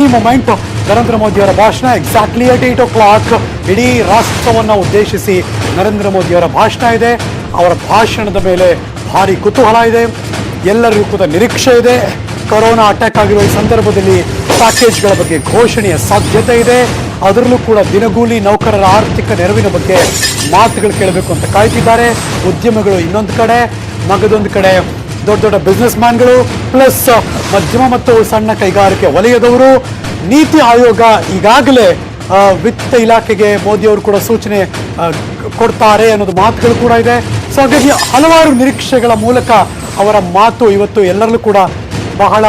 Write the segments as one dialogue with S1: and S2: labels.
S1: ಈ ಮೊಮೆಂಟ್ ನರೇಂದ್ರ ಮೋದಿಯವರ ಭಾಷಣ ಎಕ್ಸಾಕ್ಟ್ಲಿ ಅಟ್ 8 o'clock ಇಡೀ ರಾಷ್ಟ್ರವನ್ನು ಉದ್ದೇಶಿಸಿ ನರೇಂದ್ರ ಮೋದಿಯವರ ಭಾಷಣ ಇದೆ. ಅವರ ಭಾಷಣದ ಮೇಲೆ ಭಾರಿ ಕುತೂಹಲ ಇದೆ, ಎಲ್ಲರಿಗೂ ಕೂಡ ನಿರೀಕ್ಷೆ ಇದೆ. ಕೊರೋನಾ ಅಟ್ಯಾಕ್ ಆಗಿರುವ ಈ ಸಂದರ್ಭದಲ್ಲಿ ಪ್ಯಾಕೇಜ್ಗಳ ಬಗ್ಗೆ ಘೋಷಣೆಯ ಸಾಧ್ಯತೆ ಇದೆ. ಅದರಲ್ಲೂ ಕೂಡ ದಿನಗೂಲಿ ನೌಕರರ ಆರ್ಥಿಕ ನೆರವಿನ ಬಗ್ಗೆ ಮಾತುಗಳು ಕೇಳಬೇಕು ಅಂತ ಕಾಯ್ತಿದ್ದಾರೆ. ಉದ್ಯಮಿಗಳು ಇನ್ನೊಂದು ಕಡೆ, ಮಗದೊಂದು ಕಡೆ ದೊಡ್ಡ ದೊಡ್ಡ ಬಿಸ್ನೆಸ್ ಮ್ಯಾನ್ಗಳು, ಪ್ಲಸ್ ಮಧ್ಯಮ ಮತ್ತು ಸಣ್ಣ ಕೈಗಾರಿಕೆ ವಲಯದವರು. ನೀತಿ ಆಯೋಗ ಈಗಾಗಲೇ ವಿತ್ತ ಇಲಾಖೆಗೆ ಮೋದಿಯವರು ಕೂಡ ಸೂಚನೆ ಕೊಡ್ತಾರೆ ಅನ್ನೋದು ಮಾತುಗಳು ಕೂಡ ಇದೆ. ಸೊ ಹಾಗಾಗಿ ಹಲವಾರು ನಿರೀಕ್ಷೆಗಳ ಮೂಲಕ ಅವರ ಮಾತು ಇವತ್ತು ಎಲ್ಲರಲ್ಲೂ ಕೂಡ ಬಹಳ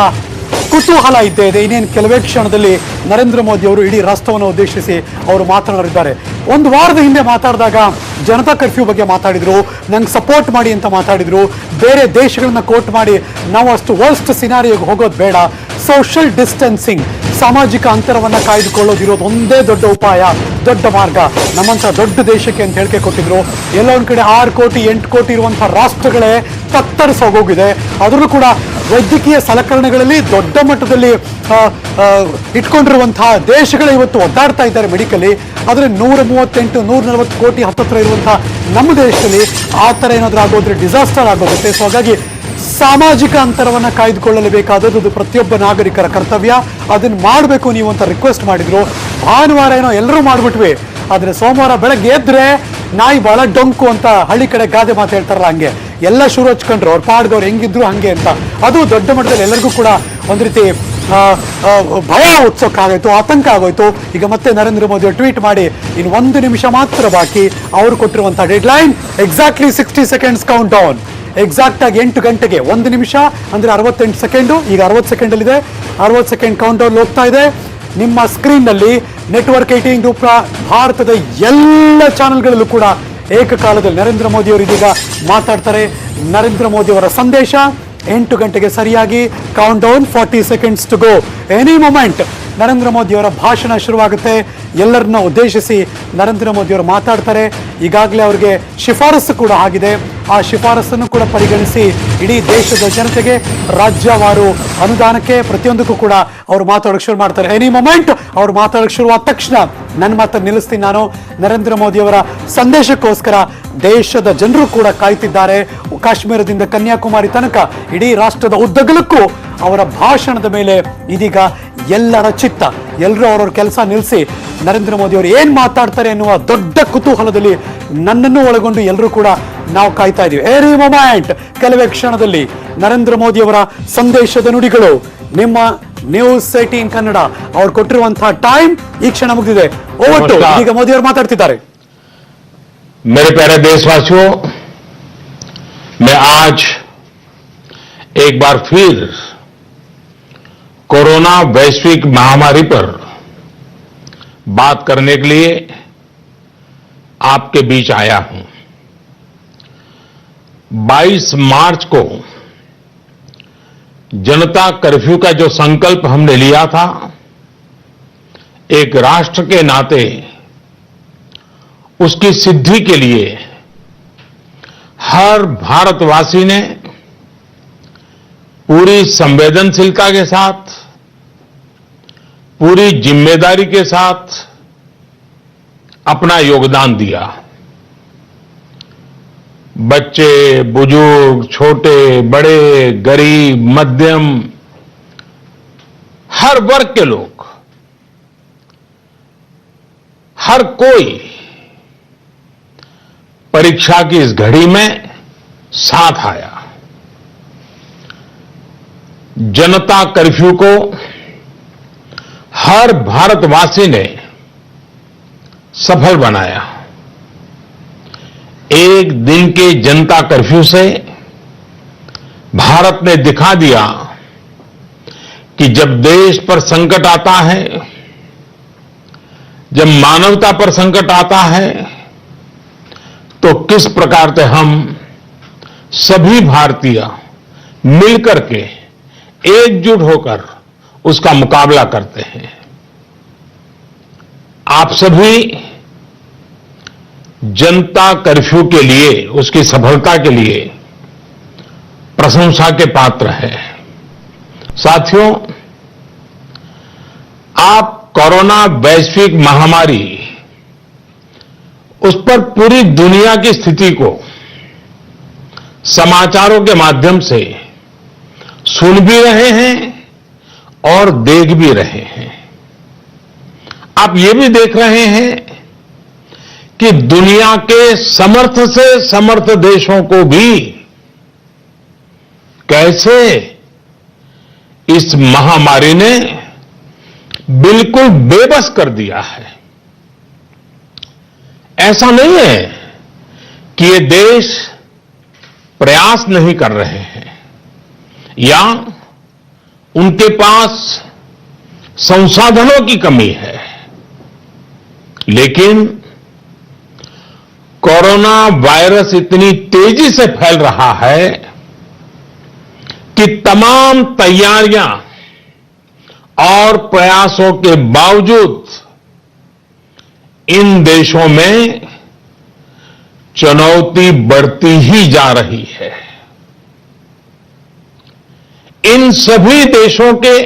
S1: ಕುತೂಹಲ ಇದ್ದೇ ಇದೆ. ಇನ್ನೇನು ಕೆಲವೇ ಕ್ಷಣದಲ್ಲಿ ನರೇಂದ್ರ ಮೋದಿ ಅವರು ಇಡೀ ರಾಷ್ಟ್ರವನ್ನು ಉದ್ದೇಶಿಸಿ ಅವರು ಮಾತನಾಡಿದ್ದಾರೆ. ಒಂದು ವಾರದ ಹಿಂದೆ ಮಾತಾಡಿದಾಗ ಜನತಾ ಕರ್ಫ್ಯೂ ಬಗ್ಗೆ ಮಾತಾಡಿದ್ರು, ನಂಗೆ ಸಪೋರ್ಟ್ ಮಾಡಿ ಅಂತ ಮಾತಾಡಿದ್ರು. ಬೇರೆ ದೇಶಗಳನ್ನ ಕೋಟ್ ಮಾಡಿ ನಾವು ಅಷ್ಟು ವರ್ಸ್ಟ್ ಸಿನಾರಿಯೋಗೆ ಹೋಗೋದು ಬೇಡ, ಸೋಷಿಯಲ್ ಡಿಸ್ಟೆನ್ಸಿಂಗ್, ಸಾಮಾಜಿಕ ಅಂತರವನ್ನು ಕಾಯ್ದುಕೊಳ್ಳೋದಿರೋದು ಒಂದೇ ದೊಡ್ಡ ಉಪಾಯ, ದೊಡ್ಡ ಮಾರ್ಗ ನಮ್ಮಂಥ ದೊಡ್ಡ ದೇಶಕ್ಕೆ ಅಂತ ಹೇಳಿಕೆ ಕೊಟ್ಟಿದ್ರು. ಎಲ್ಲ ಒಂದು ಕಡೆ 6 ಕೋಟಿ 8 ಕೋಟಿ ಇರುವಂಥ ರಾಷ್ಟ್ರಗಳೇ ತತ್ತರಿಸೋಗೋಗಿದೆ. ಅದರಲ್ಲೂ ಕೂಡ ವೈದ್ಯಕೀಯ ಸಲಕರಣೆಗಳಲ್ಲಿ ದೊಡ್ಡ ಮಟ್ಟದಲ್ಲಿ ಇಟ್ಕೊಂಡಿರುವಂತಹ ದೇಶಗಳೇ ಇವತ್ತು ಒದ್ದಾಡ್ತಾ ಇದ್ದಾರೆ ಮೆಡಿಕಲಿ. ಆದರೆ 138 140 ಕೋಟಿ ಹತ್ತತ್ರ ಇರುವಂತಹ ನಮ್ಮ ದೇಶದಲ್ಲಿ ಆ ಥರ ಏನಾದರೂ ಆಗೋದ್ರೆ ಡಿಸಾಸ್ಟರ್ ಆಗೋಗುತ್ತೆ. ಸೊ ಹಾಗಾಗಿ ಸಾಮಾಜಿಕ ಅಂತರವನ್ನು ಕಾಯ್ದುಕೊಳ್ಳಲೇಬೇಕಾದದ್ದು ಪ್ರತಿಯೊಬ್ಬ ನಾಗರಿಕರ ಕರ್ತವ್ಯ. ಅದನ್ನು ಮಾಡಬೇಕು ನೀವು ಅಂತ ರಿಕ್ವೆಸ್ಟ್ ಮಾಡಿದ್ರು. ಭಾನುವಾರ ಏನೋ ಎಲ್ಲರೂ ಮಾಡಿಬಿಟ್ವಿ, ಆದರೆ ಸೋಮವಾರ ಬೆಳಗ್ಗೆ ಎದ್ರೆ ನಾಯಿ ಬಹಳ ಡೊಂಕು ಅಂತ ಹಳ್ಳಿ ಕಡೆ ಗಾದೆ ಮಾತು ಹೇಳ್ತಾರಲ್ಲ, ಹಂಗೆ ಎಲ್ಲ ಶುರು ಹಚ್ಕೊಂಡ್ರು ಅವ್ರು ಪಾಡ್ದವ್ರು ಹೆಂಗಿದ್ರು ಹಂಗೆ ಅಂತ. ಅದು ದೊಡ್ಡ ಮಟ್ಟದಲ್ಲಿ ಎಲ್ಲರಿಗೂ ಕೂಡ ಒಂದು ರೀತಿ ಭಯ ಹುಟ್ಸೋಕ್ಕಾಗೋಯ್ತು, ಆತಂಕ ಆಗೋಯ್ತು. ಈಗ ಮತ್ತೆ ನರೇಂದ್ರ ಮೋದಿ ಟ್ವೀಟ್ ಮಾಡಿ ಇನ್ನು 1 ನಿಮಿಷ ಮಾತ್ರ ಬಾಕಿ, ಅವರು ಕೊಟ್ಟಿರುವಂಥ deadline exactly 60 seconds count down. Exact ಆಗಿ 8 ಗಂಟೆಗೆ 1 ನಿಮಿಷ ಅಂದರೆ 68 ಸೆಕೆಂಡು, ಈಗ 60 ಸೆಕೆಂಡಲ್ಲಿದೆ. 60 ಸೆಕೆಂಡ್ ಕೌಂಟ್ ಡೌನ್ ಹೋಗ್ತಾ ಇದೆ. ನಿಮ್ಮ ಸ್ಕ್ರೀನ್ನಲ್ಲಿ ನೆಟ್ವರ್ಕ್ 18 ಗ್ರೂಪ್ ಭಾರತದ ಎಲ್ಲ ಚಾನೆಲ್ಗಳಲ್ಲೂ ಕೂಡ ಏಕಕಾಲದಲ್ಲಿ ನರೇಂದ್ರ ಮೋದಿ ಅವರು ಇದೀಗ ಮಾತಾಡ್ತಾರೆ. ನರೇಂದ್ರ ಮೋದಿ ಅವರ ಸಂದೇಶ 8 ಗಂಟೆಗೆ ಸರಿಯಾಗಿ count down, 40 seconds to go. Any moment Narendra Modi ಅವರ ಭಾಷಣ ಶುರುವಾಗುತ್ತೆ. ಎಲ್ಲರನ್ನ ಉದ್ದೇಶಿಸಿ ನರೇಂದ್ರ ಮೋದಿ ಅವರು ಮಾತಾಡ್ತಾರೆ. ಈಗಾಗಲೇ ಅವರಿಗೆ ಶಿಫಾರಸು ಕೂಡ ಆಗಿದೆ. ಆ ಶಿಫಾರಸನ್ನು ಕೂಡ ಪರಿಗಣಿಸಿ ಇಡೀ ದೇಶದ ಜನತೆಗೆ ರಾಜ್ಯವಾರು ಅನುದಾನಕ್ಕೆ ಪ್ರತಿಯೊಂದಕ್ಕೂ ಕೂಡ ಅವರು ಮಾತಾಡೋಕೆ ಶುರು ಮಾಡ್ತಾರೆ. ಎನಿ ಮೊಮೆಂಟ್ ಅವ್ರು ಮಾತಾಡೋಕೆ ಶುರುವಾದ ತಕ್ಷಣ ನನ್ನ ಮಾತನ್ನು ನಿಲ್ಲಿಸ್ತೀನಿ ನಾನು. ನರೇಂದ್ರ ಮೋದಿ ಅವರ ಸಂದೇಶಕ್ಕೋಸ್ಕರ ದೇಶದ ಜನರು ಕೂಡ ಕಾಯ್ತಿದ್ದಾರೆ. ಕಾಶ್ಮೀರದಿಂದ ಕನ್ಯಾಕುಮಾರಿ ತನಕ ಇಡೀ ರಾಷ್ಟ್ರದ ಉದ್ದಗಲಕ್ಕೂ ಅವರ ಭಾಷಣದ ಮೇಲೆ ಇದೀಗ ಎಲ್ಲರ ಚಿತ್ತ, ಎಲ್ಲರೂ ಅವರವ್ರ ಕೆಲಸ ನಿಲ್ಲಿಸಿ ನರೇಂದ್ರ ಮೋದಿ ಅವರು ಏನು ಮಾತಾಡ್ತಾರೆ ಎನ್ನುವ ದೊಡ್ಡ ಕುತೂಹಲದಲ್ಲಿ ನನ್ನನ್ನು ಒಳಗೊಂಡು ಎಲ್ಲರೂ ಕೂಡ ನಾವು ಕಾಯ್ತಾ ಇದ್ದೀವಿ. ಎನಿ ಮೊಮೆಂಟ್ ಕೆಲವೇ ಕ್ಷಣದಲ್ಲಿ ನರೇಂದ್ರ ಮೋದಿ ಅವರ ಸಂದೇಶದ ನುಡಿಗಳು ನಿಮ್ಮ ನ್ಯೂಸ್ 18 ಕನ್ನಡ ಅವ್ರು ಕೊಟ್ಟಿರುವಂತಹ ಟೈಮ್ ಈ ಕ್ಷಣ ಮುಗಿದಿದೆ. ಓವರ್ ಈಗ ಮೋದಿ ಅವರು ಮಾತಾಡ್ತಿದ್ದಾರೆ.
S2: मेरे प्यारे देशवासियों, मैं आज एक बार फिर कोरोना वैश्विक महामारी पर बात करने के लिए आपके बीच आया हूं. 22 मार्च को जनता कर्फ्यू का जो संकल्प हमने लिया था, एक राष्ट्र के नाते उसकी सिद्धि के लिए हर भारतवासी ने पूरी संवेदनशीलता के साथ, पूरी जिम्मेदारी के साथ अपना योगदान दिया. बच्चे, बुजुर्ग, छोटे, बड़े, गरीब, मध्यम, हर वर्ग के लोग, हर कोई परीक्षा की इस घड़ी में साथ आया. जनता कर्फ्यू को हर भारतवासी ने सफल बनाया. एक दिन के जनता कर्फ्यू से भारत ने दिखा दिया कि जब देश पर संकट आता है, जब मानवता पर संकट आता है, तो किस प्रकार से हम सभी भारतीय मिलकर के एकजुट होकर उसका मुकाबला करते हैं. आप सभी जनता कर्फ्यू के लिए, उसकी सफलता के लिए प्रशंसा के पात्र हैं. साथियों, आप कोरोना वैश्विक महामारी उस पर पूरी दुनिया की स्थिति को समाचारों के माध्यम से सुन भी रहे हैं और देख भी रहे हैं। आप ये भी देख रहे हैं कि दुनिया के समर्थ से समर्थ देशों को भी कैसे इस महामारी ने बिल्कुल बेबस कर दिया है। ऐसा नहीं है कि ये देश प्रयास नहीं कर रहे हैं या उनके पास संसाधनों की कमी है, लेकिन कोरोना वायरस इतनी तेजी से फैल रहा है कि तमाम तैयारियां और प्रयासों के बावजूद इन देशों में चुनौती बढ़ती ही जा रही है। इन सभी देशों के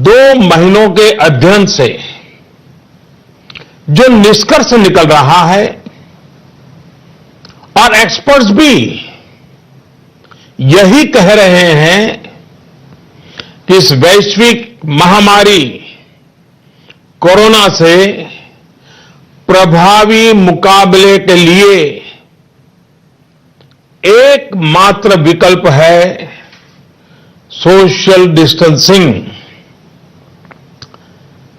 S2: 2 महीनों के अध्ययन से जो निष्कर्ष निकल रहा है, और एक्सपर्ट्स भी यही कह रहे हैं कि इस वैश्विक महामारी कोरोना से प्रभावी मुकाबले के लिए एकमात्र विकल्प है सोशल डिस्टेंसिंग।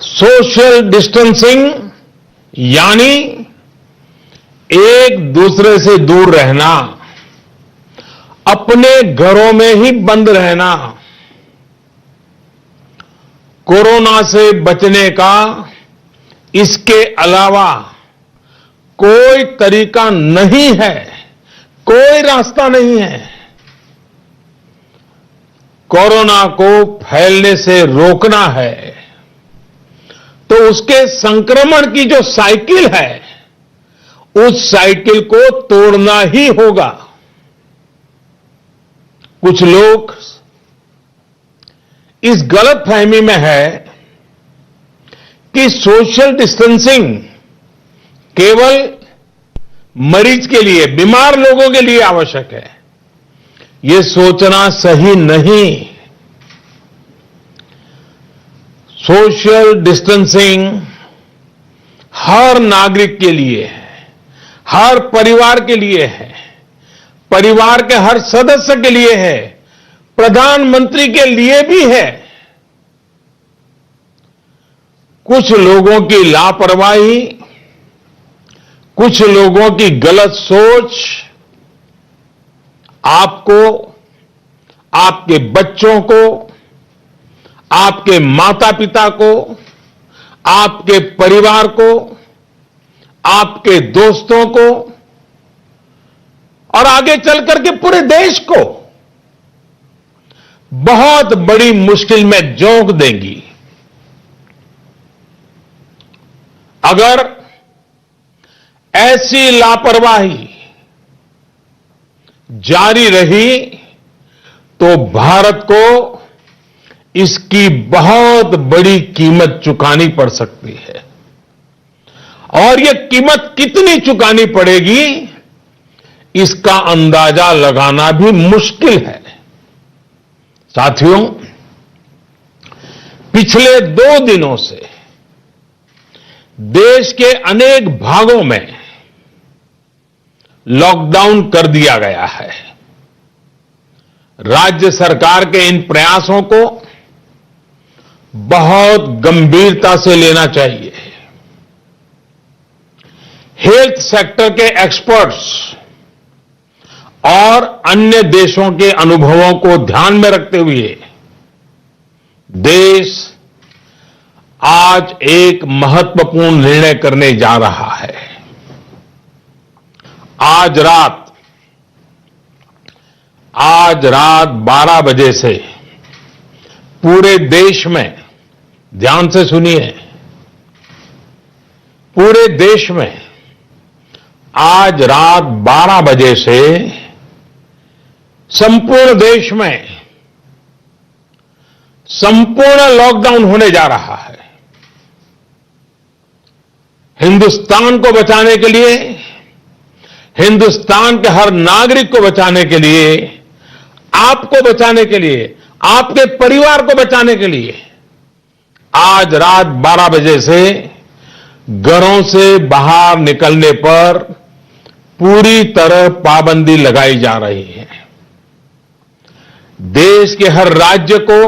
S2: सोशल डिस्टेंसिंग यानी एक दूसरे से दूर रहना, अपने घरों में ही बंद रहना। कोरोना से बचने का इसके अलावा कोई तरीका नहीं है, कोई रास्ता नहीं है। कोरोना को फैलने से रोकना है तो उसके संक्रमण की जो साइकिल है, उस साइकिल को तोड़ना ही होगा। कुछ लोग इस गलतफहमी में है कि सोशल डिस्टेंसिंग केवल मरीज के लिए, बीमार लोगों के लिए आवश्यक है। यह सोचना सही नहीं। सोशल डिस्टेंसिंग हर नागरिक के लिए है, हर परिवार के लिए है, परिवार के हर सदस्य के लिए है, प्रधानमंत्री के लिए भी है। कुछ लोगों की लापरवाही, कुछ लोगों की गलत सोच आपको, आपके बच्चों को, आपके माता पिता को, आपके परिवार को, आपके दोस्तों को और आगे चल करके पूरे देश को बहुत बड़ी मुश्किल में झोंक देंगी। अगर ऐसी लापरवाही जारी रही तो भारत को इसकी बहुत बड़ी कीमत चुकानी पड़ सकती है। और यह कीमत कितनी चुकानी पड़ेगी, इसका अंदाजा लगाना भी मुश्किल है। साथियों, पिछले 2 दिनों से देश के अनेक भागों में लॉकडाउन कर दिया गया है। राज्य सरकार के इन प्रयासों को बहुत गंभीरता से लेना चाहिए। हेल्थ सेक्टर के एक्सपर्ट्स और अन्य देशों के अनुभवों को ध्यान में रखते हुए देश आज एक महत्वपूर्ण निर्णय करने जा रहा है। आज रात 12 बजे से पूरे देश में, ध्यान से सुनिए, पूरे देश में आज रात 12 बजे से संपूर्ण देश में संपूर्ण लॉकडाउन होने जा रहा है। हिंदुस्तान को बचाने के लिए, हिंदुस्तान के हर नागरिक को बचाने के लिए, आपको बचाने के लिए, आपके परिवार को बचाने के लिए आज रात 12 बजे से घरों से बाहर निकलने पर पूरी तरह पाबंदी लगाई जा रही है। देश के हर राज्य को,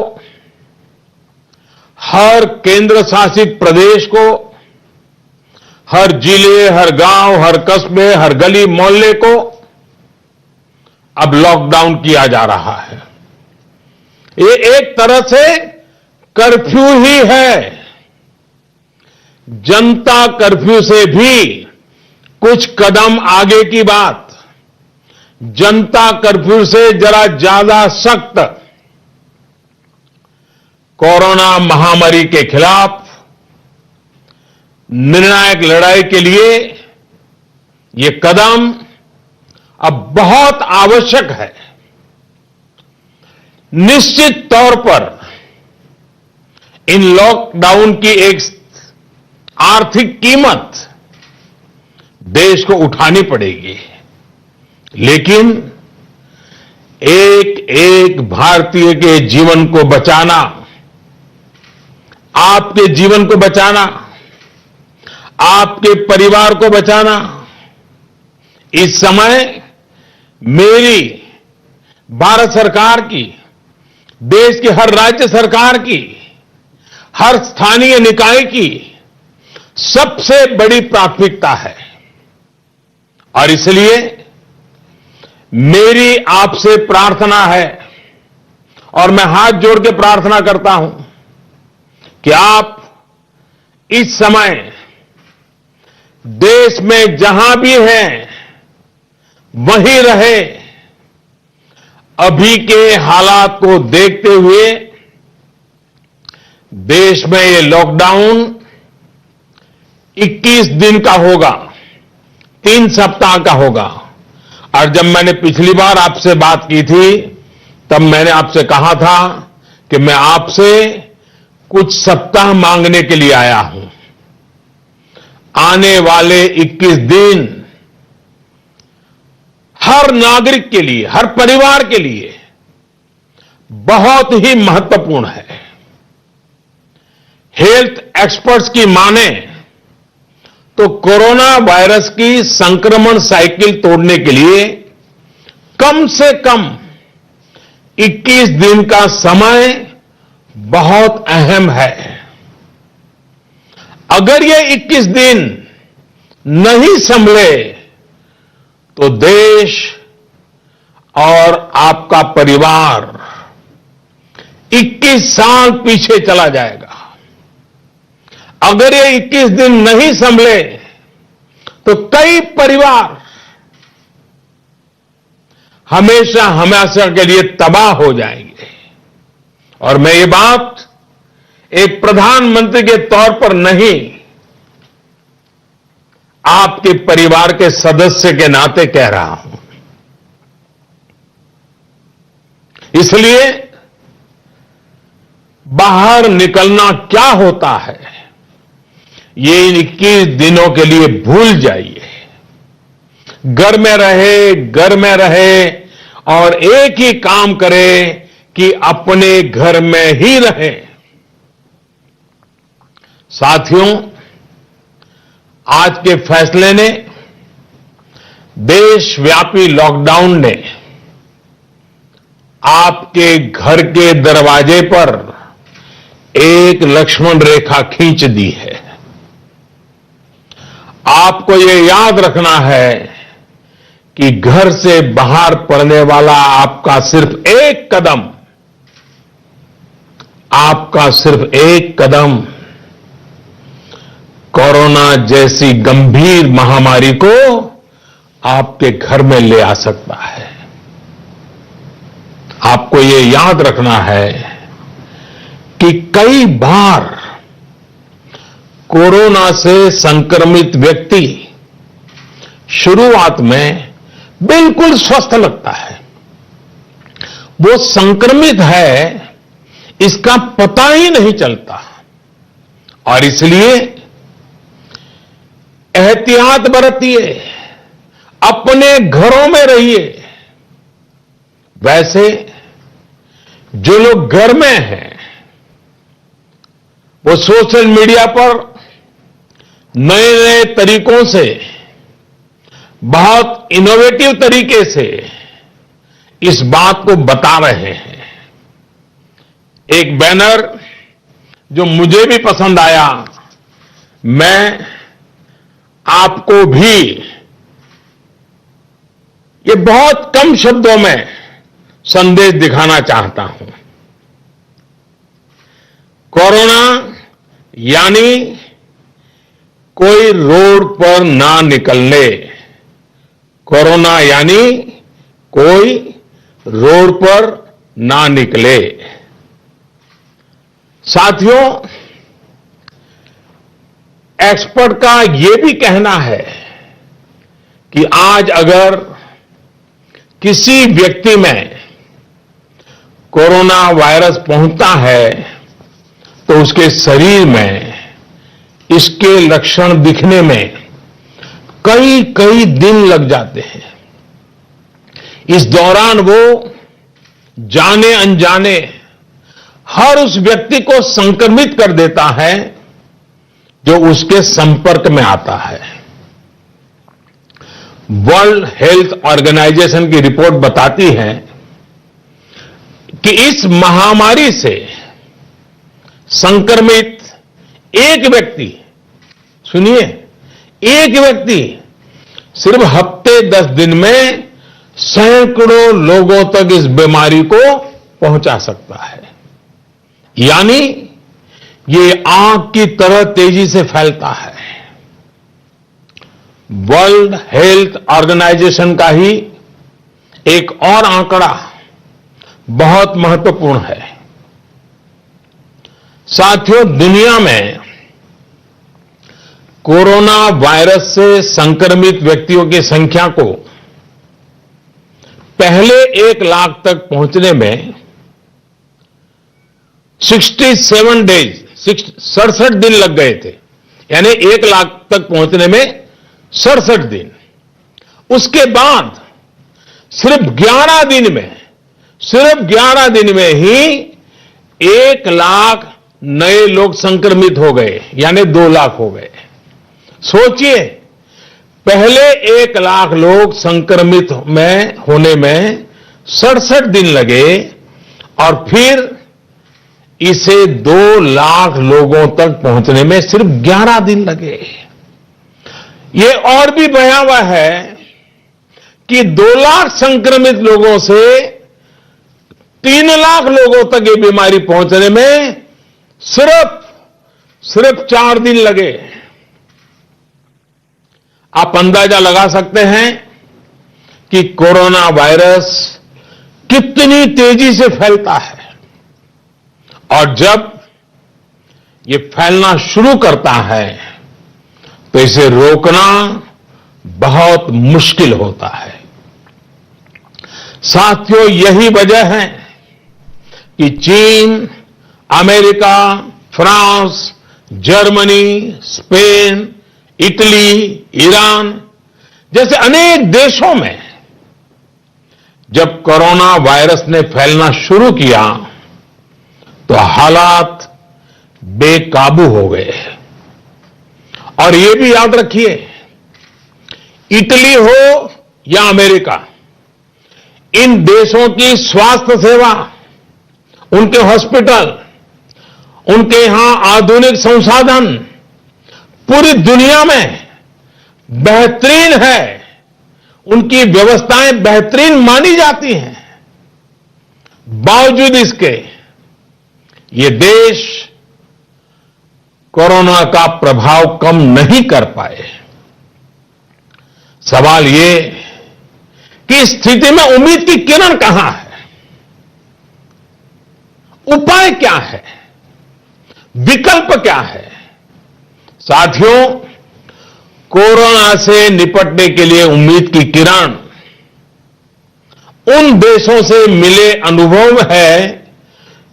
S2: हर केंद्र शासित प्रदेश को, हर जिले, हर गांव, हर कस्बे, हर गली मोहल्ले को अब लॉकडाउन किया जा रहा है। ये एक तरह से कर्फ्यू ही है। जनता कर्फ्यू से भी कुछ कदम आगे की बात, जनता कर्फ्यू से जरा ज्यादा सख्त कोरोना महामारी के खिलाफ निर्णायक लड़ाई के लिए ये कदम अब बहुत आवश्यक है। निश्चित तौर पर इन लॉकडाउन की एक आर्थिक कीमत देश को उठानी पड़ेगी, लेकिन एक एक भारतीय के जीवन को बचाना, आपके जीवन को बचाना, आपके परिवार को बचाना, इस समय मेरी, भारत सरकार की, देश की हर राज्य सरकार की, हर स्थानीय निकाय की सबसे बड़ी प्राथमिकता है। और इसलिए मेरी आपसे प्रार्थना है और मैं हाथ जोड़ के प्रार्थना करता हूं कि आप इस समय देश में जहां भी हैं वहीं रहे। अभी के हालात को देखते हुए देश में ये लॉकडाउन 21 दिन का होगा, 3 सप्ताह का होगा। और जब मैंने पिछली बार आपसे बात की थी तब मैंने आपसे कहा था कि मैं आपसे कुछ सप्ताह मांगने के लिए आया हूं। आने वाले 21 दिन हर नागरिक के लिए, हर परिवार के लिए बहुत ही महत्वपूर्ण है। हेल्थ एक्सपर्ट्स की माने तो कोरोना वायरस की संक्रमण साइकिल तोड़ने के लिए कम से कम 21 दिन का समय बहुत अहम है। अगर ये 21 दिन नहीं संभले तो देश और आपका परिवार 21 साल पीछे चला जाएगा। अगर ये 21 दिन नहीं संभले तो कई परिवार हमेशा हमेशा के लिए तबाह हो जाएंगे। और मैं ये बात एक प्रधानमंत्री के तौर पर नहीं, आपके परिवार के सदस्य के नाते कह रहा हूं। इसलिए बाहर निकलना क्या होता है ये इन 21 दिनों के लिए भूल जाइए। घर में रहे और एक ही काम करें कि अपने घर में ही रहें। साथियों, आज के फैसले ने, देशव्यापी लॉकडाउन ने आपके घर के दरवाजे पर एक लक्ष्मण रेखा खींच दी है। आपको ये याद रखना है कि घर से बाहर पड़ने वाला आपका सिर्फ एक कदम कोरोना जैसी गंभीर महामारी को आपके घर में ले आ सकता है। आपको ये याद रखना है कि कई बार कोरोना से संक्रमित व्यक्ति शुरुआत में बिल्कुल स्वस्थ लगता है। वो संक्रमित है इसका पता ही नहीं चलता। और इसलिए एहतियात बरतिए, अपने घरों में रहिए। वैसे जो लोग घर में हैं, वो सोशल मीडिया पर नए नए तरीकों से, बहुत इनोवेटिव तरीके से इस बात को बता रहे हैं। एक बैनर जो मुझे भी पसंद आया, मैं आपको भी ये बहुत कम शब्दों में संदेश दिखाना चाहता हूं। कोरोना यानी कोई रोड पर ना निकलने। कोरोना यानी कोई रोड पर ना निकले। साथियों, एक्सपर्ट का यह भी कहना है कि आज अगर किसी व्यक्ति में कोरोना वायरस पहुंचता है तो उसके शरीर में इसके लक्षण दिखने में कई कई दिन लग जाते हैं। इस दौरान वो जाने अनजाने हर उस व्यक्ति को संक्रमित कर देता है जो उसके संपर्क में आता है। वर्ल्ड हेल्थ ऑर्गेनाइजेशन की रिपोर्ट बताती है कि इस महामारी से संक्रमित एक व्यक्ति, सुनिए, एक व्यक्ति सिर्फ हफ्ते 10 दिन में सैकड़ों लोगों तक इस बीमारी को पहुंचा सकता है। यानी ये आग की तरह तेजी से फैलता है। वर्ल्ड हेल्थ ऑर्गेनाइजेशन का ही एक और आंकड़ा बहुत महत्वपूर्ण है। साथियों, दुनिया में कोरोना वायरस से संक्रमित व्यक्तियों की संख्या को पहले 1 लाख तक पहुंचने में 67 डेज, 67 दिन लग गए थे। यानी 1 लाख तक पहुंचने में 67 दिन। उसके बाद सिर्फ 11 दिन में ही 1 लाख नए लोग संक्रमित हो गए, यानी 2 लाख हो गए। सोचिए, पहले 1 लाख लोग संक्रमित होने में 67 दिन लगे और फिर इसे 2 लाख लोगों तक पहुंचने में सिर्फ 11 दिन लगे। ये और भी भयावह है कि 2 लाख संक्रमित लोगों से 3 लाख लोगों तक ये बीमारी पहुंचने में सिर्फ 4 दिन लगे। आप अंदाजा लगा सकते हैं कि कोरोना वायरस कितनी तेजी से फैलता है। और जब ये फैलना शुरू करता है तो इसे रोकना बहुत मुश्किल होता है। साथियों, यही वजह है कि चीन, America, France, Germany, Spain, Italy, Iran जैसे अनेक देशों में जब कोरोना वायरस ने फैलना शुरू किया तो हालात बेकाबू हो गए। और ये भी याद रखिए, इटली हो या अमेरिका, इन देशों की स्वास्थ्य सेवा, उनके हॉस्पिटल, उनके यहां आधुनिक संसाधन पूरी दुनिया में बेहतरीन है। उनकी व्यवस्थाएं बेहतरीन मानी जाती हैं। बावजूद इसके ये देश कोरोना का प्रभाव कम नहीं कर पाए। सवाल ये कि इस स्थिति में उम्मीद की किरण कहां है? उपाय क्या है? विकल्प क्या है? साथियों, कोरोना से निपटने के लिए उम्मीद की किरण उन देशों से मिले अनुभव है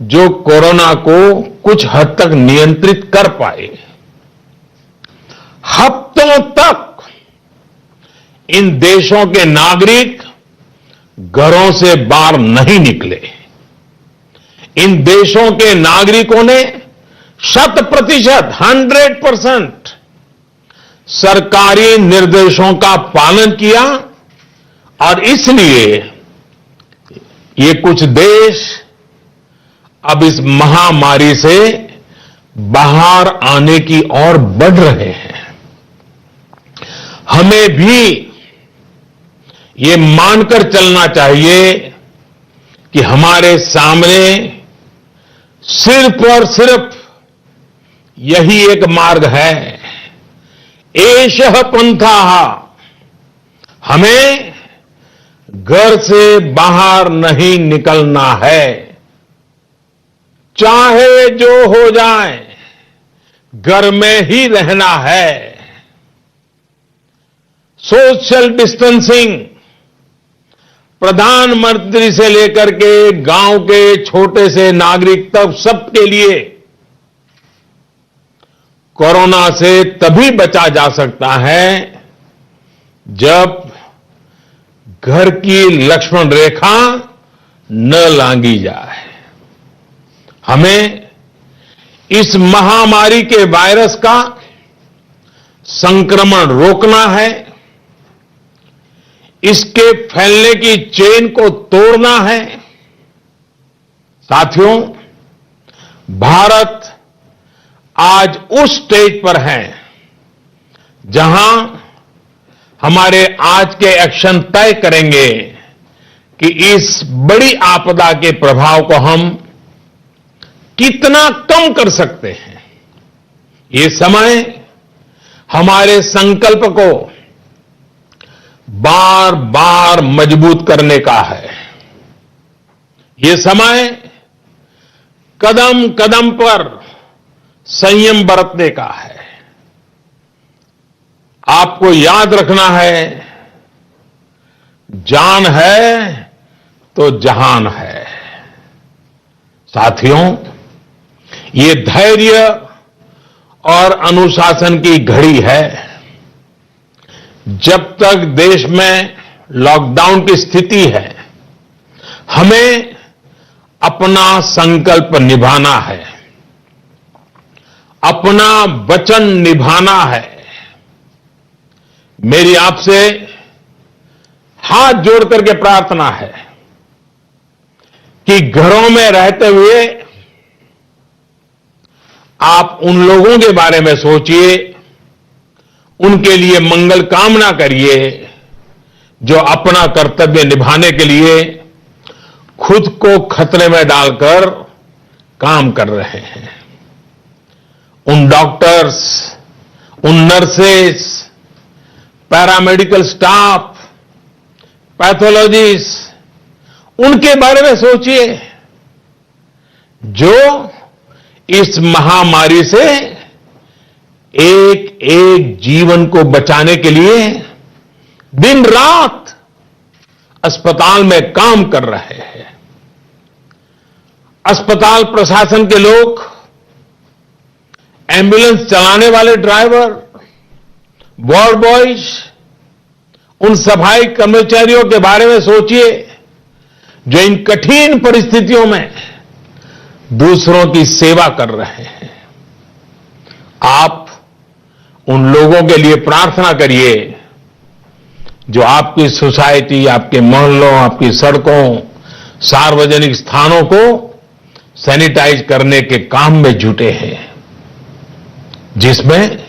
S2: जो कोरोना को कुछ हद तक नियंत्रित कर पाए। हफ्तों तक इन देशों के नागरिक घरों से बाहर नहीं निकले। इन देशों के नागरिकों ने 100% सरकारी निर्देशों का पालन किया और इसलिए ये कुछ देश अब इस महामारी से बाहर आने की ओर बढ़ रहे हैं। हमें भी ये मानकर चलना चाहिए कि हमारे सामने सिर्फ और सिर्फ यही एक मार्ग है, एषः पंथाः। हमें घर से बाहर नहीं निकलना है, चाहे जो हो जाए घर में ही रहना है। सोशल डिस्टेंसिंग प्रधानमंत्री से लेकर के गांव के छोटे से नागरिक तक सबके लिए कोरोना से तभी बचा जा सकता है जब घर की लक्ष्मण रेखा न लांघी जाए। हमें इस महामारी के वायरस का संक्रमण रोकना है, इसके फैलने की चेन को तोड़ना है। साथियों, भारत आज उस स्टेज पर है जहां हमारे आज के एक्शन तय करेंगे कि इस बड़ी आपदा के प्रभाव को हम कितना कम कर सकते हैं। ये समय हमारे संकल्प को बार बार मजबूत करने का है। ये समय कदम कदम पर संयम बरतने का है। आपको याद रखना है, जान है तो जहान है। साथियों, ये धैर्य और अनुशासन की घड़ी है। जब तक देश में लॉकडाउन की स्थिति है, हमें अपना संकल्प निभाना है, अपना वचन निभाना है। मेरी आपसे हाथ जोड़ करके प्रार्थना है कि घरों में रहते हुए आप उन लोगों के बारे में सोचिए, उनके लिए मंगल कामना करिए जो अपना कर्तव्य निभाने के लिए खुद को खतरे में डालकर काम कर रहे हैं। उन डॉक्टर्स, उन नर्सेस, पैरामेडिकल स्टाफ, पैथोलॉजिस्ट, उनके बारे में सोचिए जो इस महामारी से एक एक जीवन को बचाने के लिए दिन रात अस्पताल में काम कर रहे हैं। अस्पताल प्रशासन के लोग, एम्बुलेंस चलाने वाले ड्राइवर, वार्ड बॉयज, उन सफाई कर्मचारियों के बारे में सोचिए जो इन कठिन परिस्थितियों में दूसरों की सेवा कर रहे हैं। आप उन लोगों के लिए प्रार्थना करिए जो आपकी सोसाइटी, आपके मोहल्लों, आपकी सड़कों, सार्वजनिक स्थानों को सैनिटाइज करने के काम में जुटे हैं, जिसमें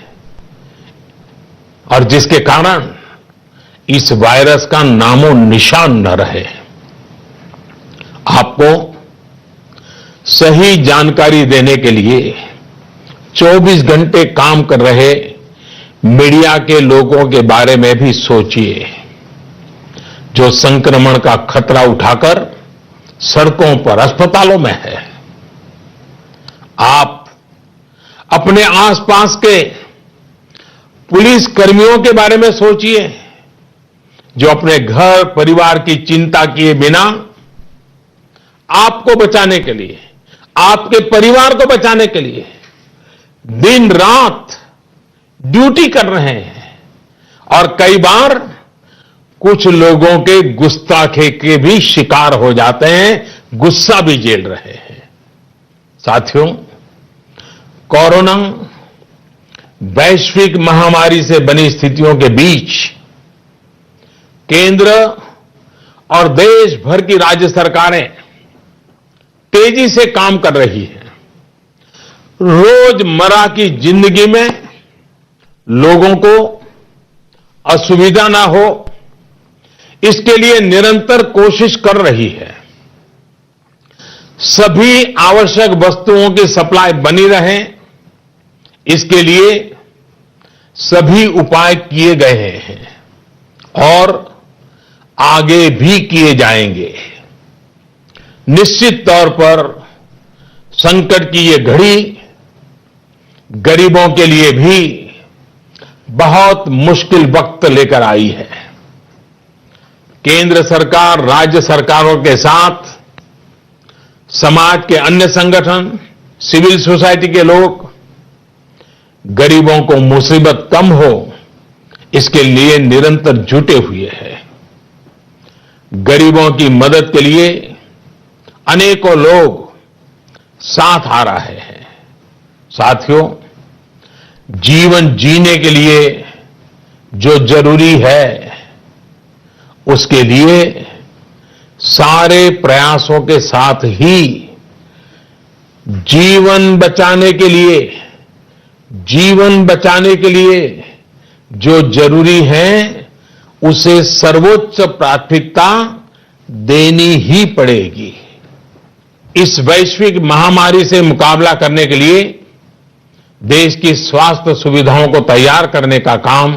S2: और जिसके कारण इस वायरस का नामो निशान न रहे। आपको सही जानकारी देने के लिए 24 घंटे काम कर रहे मीडिया के लोगों के बारे में भी सोचिए जो संक्रमण का खतरा उठाकर सड़कों पर, अस्पतालों में है। आप अपने आसपास के पुलिस कर्मियों के बारे में सोचिए जो अपने घर परिवार की चिंता किए बिना आपको बचाने के लिए, आपके परिवार को बचाने के लिए दिन रात ड्यूटी कर रहे हैं और कई बार कुछ लोगों के गुस्ताखे के भी शिकार हो जाते हैं, गुस्सा भी झेल रहे हैं। साथियों, कोरोना वैश्विक महामारी से बनी स्थितियों के बीच केंद्र और देश भर की राज्य सरकारें तेजी से काम कर रही हैं। रोजमर्रा की जिंदगी में लोगों को असुविधा ना हो, इसके लिए निरंतर कोशिश कर रही है। सभी आवश्यक वस्तुओं की सप्लाई बनी रहे, इसके लिए सभी उपाय किए गए हैं और आगे भी किए जाएंगे। निश्चित तौर पर संकट की ये घड़ी गरीबों के लिए भी बहुत मुश्किल वक्त लेकर आई है। केंद्र सरकार, राज्य सरकारों के साथ समाज के अन्य संगठन, सिविल सोसाइटी के लोग गरीबों को मुसीबत कम हो, इसके लिए निरंतर जुटे हुए हैं। गरीबों की मदद के लिए अनेकों लोग साथ आ रहे हैं। साथियों, जीवन जीने के लिए जो जरूरी है, उसके लिए सारे प्रयासों के साथ ही जीवन बचाने के लिए जो जरूरी है, उसे सर्वोच्च प्राथमिकता देनी ही पड़ेगी। इस वैश्विक महामारी से मुकाबला करने के लिए देश की स्वास्थ्य सुविधाओं को तैयार करने का काम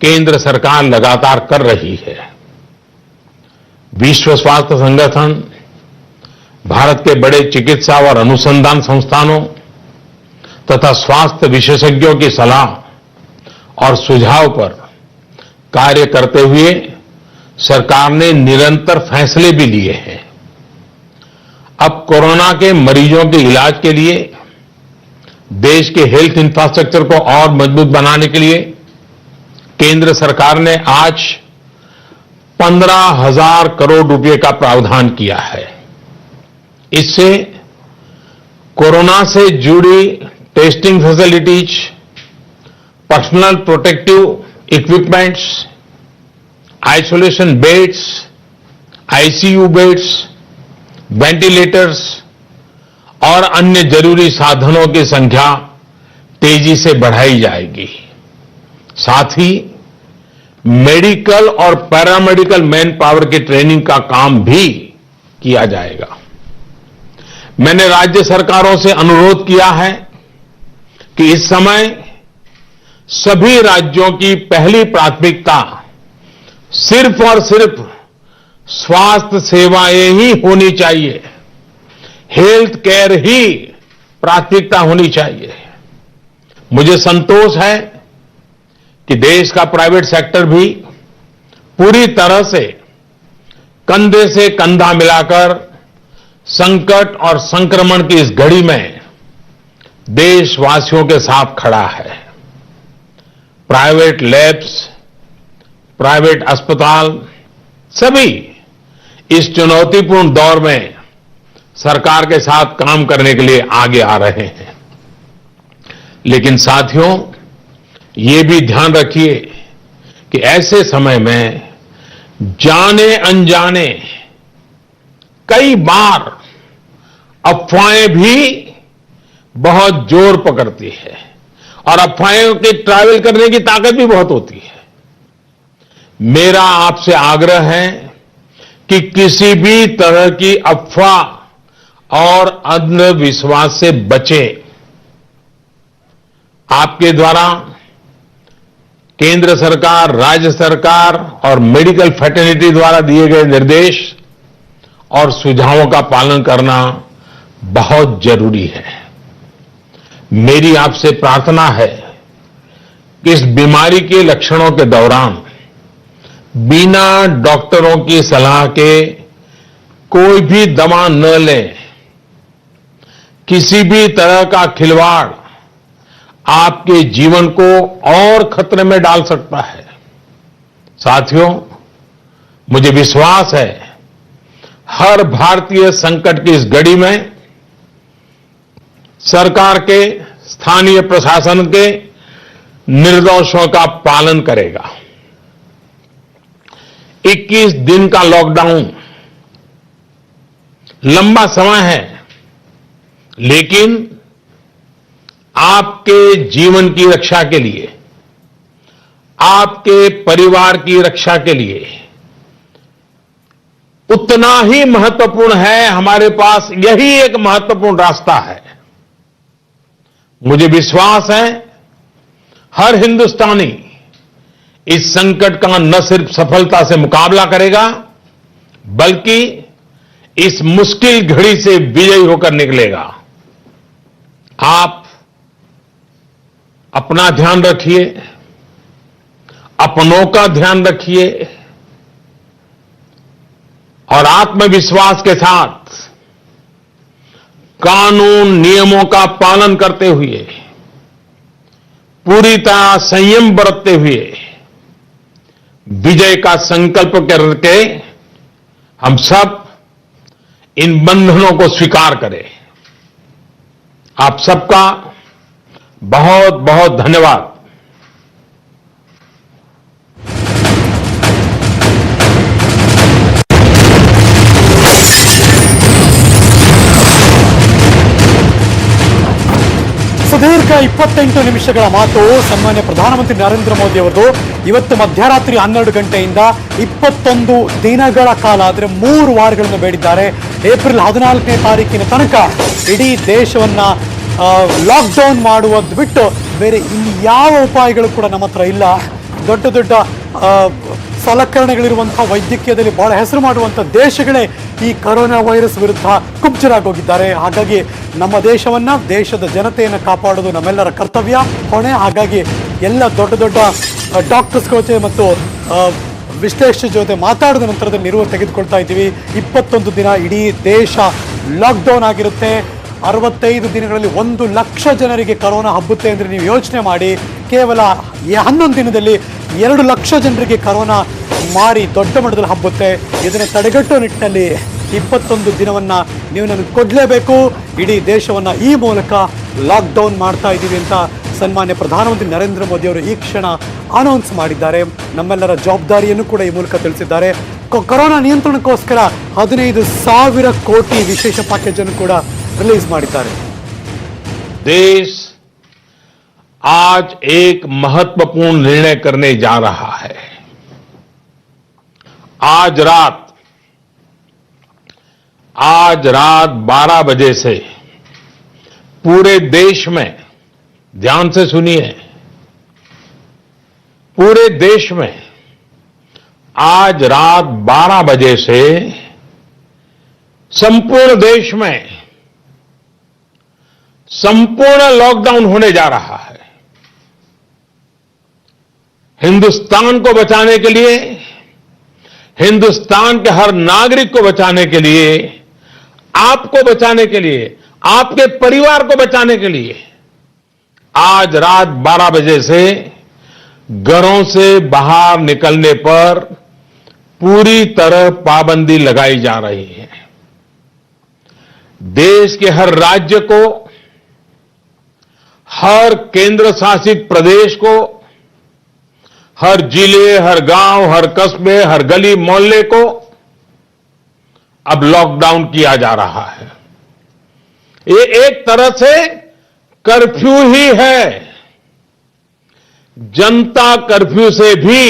S2: केंद्र सरकार लगातार कर रही है। विश्व स्वास्थ्य संगठन, भारत के बड़े चिकित्सा और अनुसंधान संस्थानों तथा स्वास्थ्य विशेषज्ञों की सलाह और सुझाव पर कार्य करते हुए सरकार ने निरंतर फैसले भी लिए हैं। अब कोरोना के मरीजों के इलाज के लिए देश के हेल्थ इंफ्रास्ट्रक्चर को और मजबूत बनाने के लिए केंद्र सरकार ने आज 15,000 करोड़ रुपए का प्रावधान किया है। इससे कोरोना से जुड़ी testing facilities, personal protective equipments, isolation beds, ICU beds, ventilators और अन्य जरूरी साधनों की संख्या तेजी से बढ़ाई जाएगी। साथ ही मेडिकल और पैरामेडिकल मैन पावर की ट्रेनिंग का काम भी किया जाएगा। मैंने राज्य सरकारों से अनुरोध किया है कि इस समय सभी राज्यों की पहली प्राथमिकता सिर्फ और सिर्फ स्वास्थ्य सेवाएं ही होनी चाहिए, हेल्थ केयर ही प्राथमिकता होनी चाहिए। मुझे संतोष है कि देश का प्राइवेट सेक्टर भी पूरी तरह से कंधे से कंधा मिलाकर संकट और संक्रमण की इस घड़ी में देशवासियों के साथ खड़ा है। प्राइवेट लैब्स, प्राइवेट अस्पताल सभी इस चुनौतीपूर्ण दौर में सरकार के साथ काम करने के लिए आगे आ रहे हैं। लेकिन साथियों, ये भी ध्यान रखिए कि ऐसे समय में जाने अनजाने कई बार अफवाहें भी बहुत जोर पकड़ती है और अफवाहों के ट्रैवल करने की ताकत भी बहुत होती है। मेरा आपसे आग्रह है कि किसी भी तरह की अफवाह और अंधविश्वास से बचें। आपके द्वारा केंद्र सरकार, राज्य सरकार और मेडिकल फ्रेटर्निटी द्वारा दिए गए निर्देश और सुझावों का पालन करना बहुत जरूरी है। मेरी आपसे प्रार्थना है कि इस बीमारी के लक्षणों के दौरान बिना डॉक्टरों की सलाह के कोई भी दवा न लें किसी भी तरह का खिलवाड़ आपके जीवन को और खतरे में डाल सकता है। साथियों, मुझे विश्वास है हर भारतीय संकट की इस घड़ी में सरकार के, स्थानीय प्रशासन के निर्देशों का पालन करेगा। 21 दिन का लॉकडाउन लंबा समय है, लेकिन आपके जीवन की रक्षा के लिए, आपके परिवार की रक्षा के लिए उतना ही महत्वपूर्ण है। हमारे पास यही एक महत्वपूर्ण रास्ता है। मुझे विश्वास है हर हिंदुस्तानी इस संकट का न सिर्फ सफलता से मुकाबला करेगा, बल्कि इस मुश्किल घड़ी से विजयी होकर निकलेगा। आप अपना ध्यान रखिए, अपनों का ध्यान रखिए और आत्मविश्वास के साथ कानून नियमों का पालन करते हुए, पूरी तरह संयम बरतते हुए विजय का संकल्प करके हम सब इन बंधनों को स्वीकार करें। आप सबका बहुत बहुत धन्यवाद।
S1: ಸುದೀರ್ಘ 28 ನಿಮಿಷಗಳ ಮಾತು ಸನ್ಮಾನ್ಯ ಪ್ರಧಾನಮಂತ್ರಿ ನರೇಂದ್ರ ಮೋದಿ ಅವರದು. ಇವತ್ತು ಮಧ್ಯರಾತ್ರಿ 12 ಗಂಟೆಯಿಂದ 21 ದಿನಗಳ ಕಾಲ, ಅಂದರೆ 3 ವಾರಗಳನ್ನು ಬೇಡಿದ್ದಾರೆ. ಏಪ್ರಿಲ್ 14ನೇ ತಾರೀಕಿನ ತನಕ ಇಡೀ ದೇಶವನ್ನ ಲಾಕ್ಡೌನ್ ಮಾಡುವುದು ಬಿಟ್ಟು ಬೇರೆ ಇನ್ಯಾವ ಉಪಾಯಗಳು ಕೂಡ ನಮ್ಮ ಹತ್ರ ಇಲ್ಲ. ದೊಡ್ಡ ದೊಡ್ಡ ಸಲಕರಣೆಗಳಿರುವಂಥ, ವೈದ್ಯಕೀಯದಲ್ಲಿ ಬಹಳ ಹೆಸರು ಮಾಡುವಂಥ ದೇಶಗಳೇ ಈ ಕರೋನಾ ವೈರಸ್ ವಿರುದ್ಧ ಕುಬ್ಜರಾಗೋಗಿದ್ದಾರೆ. ಹಾಗಾಗಿ ನಮ್ಮ ದೇಶವನ್ನು, ದೇಶದ ಜನತೆಯನ್ನು ಕಾಪಾಡೋದು ನಮ್ಮೆಲ್ಲರ ಕರ್ತವ್ಯ, ಹೊಣೆ. ಹಾಗಾಗಿ ಎಲ್ಲ ದೊಡ್ಡ ದೊಡ್ಡ ಡಾಕ್ಟರ್ಸ್ಗಳ ಜೊತೆ ಮತ್ತು ವಿಶ್ಲೇಷಕ ಜೊತೆ ಮಾತಾಡಿದ ನಂತರದಲ್ಲಿ ನಿಲುವು ತೆಗೆದುಕೊಳ್ತಾ ಇದ್ದೀವಿ. 21 ದಿನ ಇಡೀ ದೇಶ ಲಾಕ್ಡೌನ್ ಆಗಿರುತ್ತೆ. 65 ದಿನಗಳಲ್ಲಿ 1 ಲಕ್ಷ ಜನರಿಗೆ ಕರೋನಾ ಹಬ್ಬುತ್ತೆ ಅಂದರೆ ನೀವು ಯೋಚನೆ ಮಾಡಿ. ಕೇವಲ 11 ದಿನದಲ್ಲಿ 2 ಲಕ್ಷ ಜನರಿಗೆ ಕರೋನಾ ಮಾರಿ ದೊಡ್ಡ ಮಟ್ಟದಲ್ಲಿ ಹಬ್ಬುತ್ತೆ. ಇದನ್ನು ತಡೆಗಟ್ಟುವ ನಿಟ್ಟಿನಲ್ಲಿ 21 ದಿನವನ್ನು ನೀವು ನನಗೆ ಕೊಡಲೇಬೇಕು. ಇಡೀ ದೇಶವನ್ನು ಈ ಮೂಲಕ ಲಾಕ್ಡೌನ್ ಮಾಡ್ತಾ ಇದ್ದೀವಿ ಅಂತ ಸನ್ಮಾನ್ಯ ಪ್ರಧಾನಮಂತ್ರಿ ನರೇಂದ್ರ ಮೋದಿ ಅವರು ಈ ಕ್ಷಣ ಅನೌನ್ಸ್ ಮಾಡಿದ್ದಾರೆ. ನಮ್ಮೆಲ್ಲರ ಜವಾಬ್ದಾರಿಯನ್ನು ಕೂಡ ಈ ಮೂಲಕ ತಿಳಿಸಿದ್ದಾರೆ. ಕೊರೋನಾ ನಿಯಂತ್ರಣಕ್ಕೋಸ್ಕರ 15,000 ಕೋಟಿ ವಿಶೇಷ ಪ್ಯಾಕೇಜ್ ಅನ್ನು ಕೂಡ रिलीज ಮಾಡಿದ್ದಾರೆ.
S2: देश आज एक महत्वपूर्ण निर्णय करने जा रहा है. आज रात 12 बजे से पूरे देश में, ध्यान से सुनिए, पूरे देश में आज रात 12 बजे से संपूर्ण देश में संपूर्ण लॉकडाउन होने जा रहा है. हिंदुस्तान को बचाने के लिए, हिंदुस्तान के हर नागरिक को बचाने के लिए, आपको बचाने के लिए, आपके परिवार को बचाने के लिए आज रात 12 बजे से घरों से बाहर निकलने पर पूरी तरह पाबंदी लगाई जा रही है. देश के हर राज्य को, हर केंद्र शासित प्रदेश को, हर जिले, हर गांव, हर कस्बे, हर गली मोहल्ले को अब लॉकडाउन किया जा रहा है. ये एक तरह से कर्फ्यू ही है. जनता कर्फ्यू से भी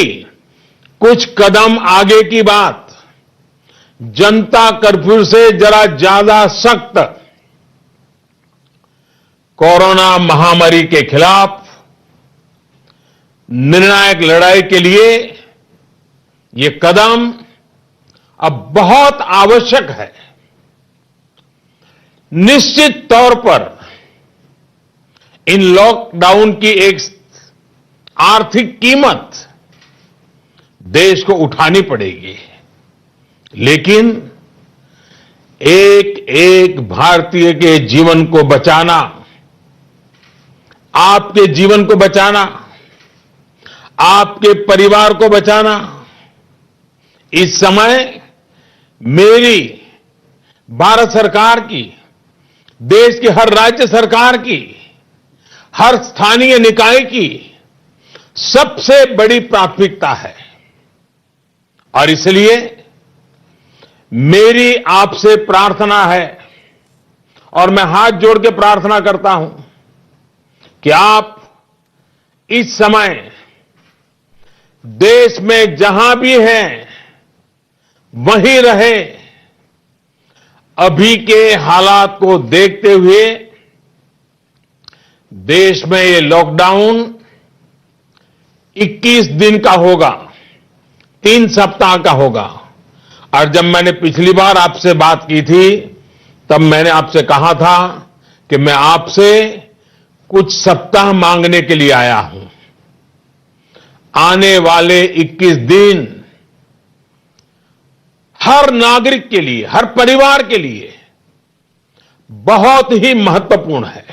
S2: कुछ कदम आगे की बात. जनता कर्फ्यू से जरा ज्यादा सख्त कोरोना महामारी के खिलाफ निर्णायक लड़ाई के लिए ये कदम अब बहुत आवश्यक है. निश्चित तौर पर इन लॉकडाउन की एक आर्थिक कीमत देश को उठानी पड़ेगी, लेकिन एक एक भारतीय के जीवन को बचाना, आपके जीवन को बचाना, आपके परिवार को बचाना, इस समय मेरी भारत सरकार की, देश की हर राज्य सरकार की, हर स्थानीय निकाय की सबसे बड़ी प्राथमिकता है। और इसलिए मेरी आपसे प्रार्थना है और मैं हाथ जोड़ के प्रार्थना करता हूं कि आप इस समय देश में जहां भी हैं वहीं रहे। अभी के हालात को देखते हुए देश में ये लॉकडाउन 21 दिन का होगा, 3 सप्ताह का होगा। और जब मैंने पिछली बार आपसे बात की थी तब मैंने आपसे कहा था कि मैं आपसे कुछ सप्ताह मांगने के लिए आया हूं। आने वाले 21 दिन हर नागरिक के लिए, हर परिवार के लिए बहुत ही महत्वपूर्ण है।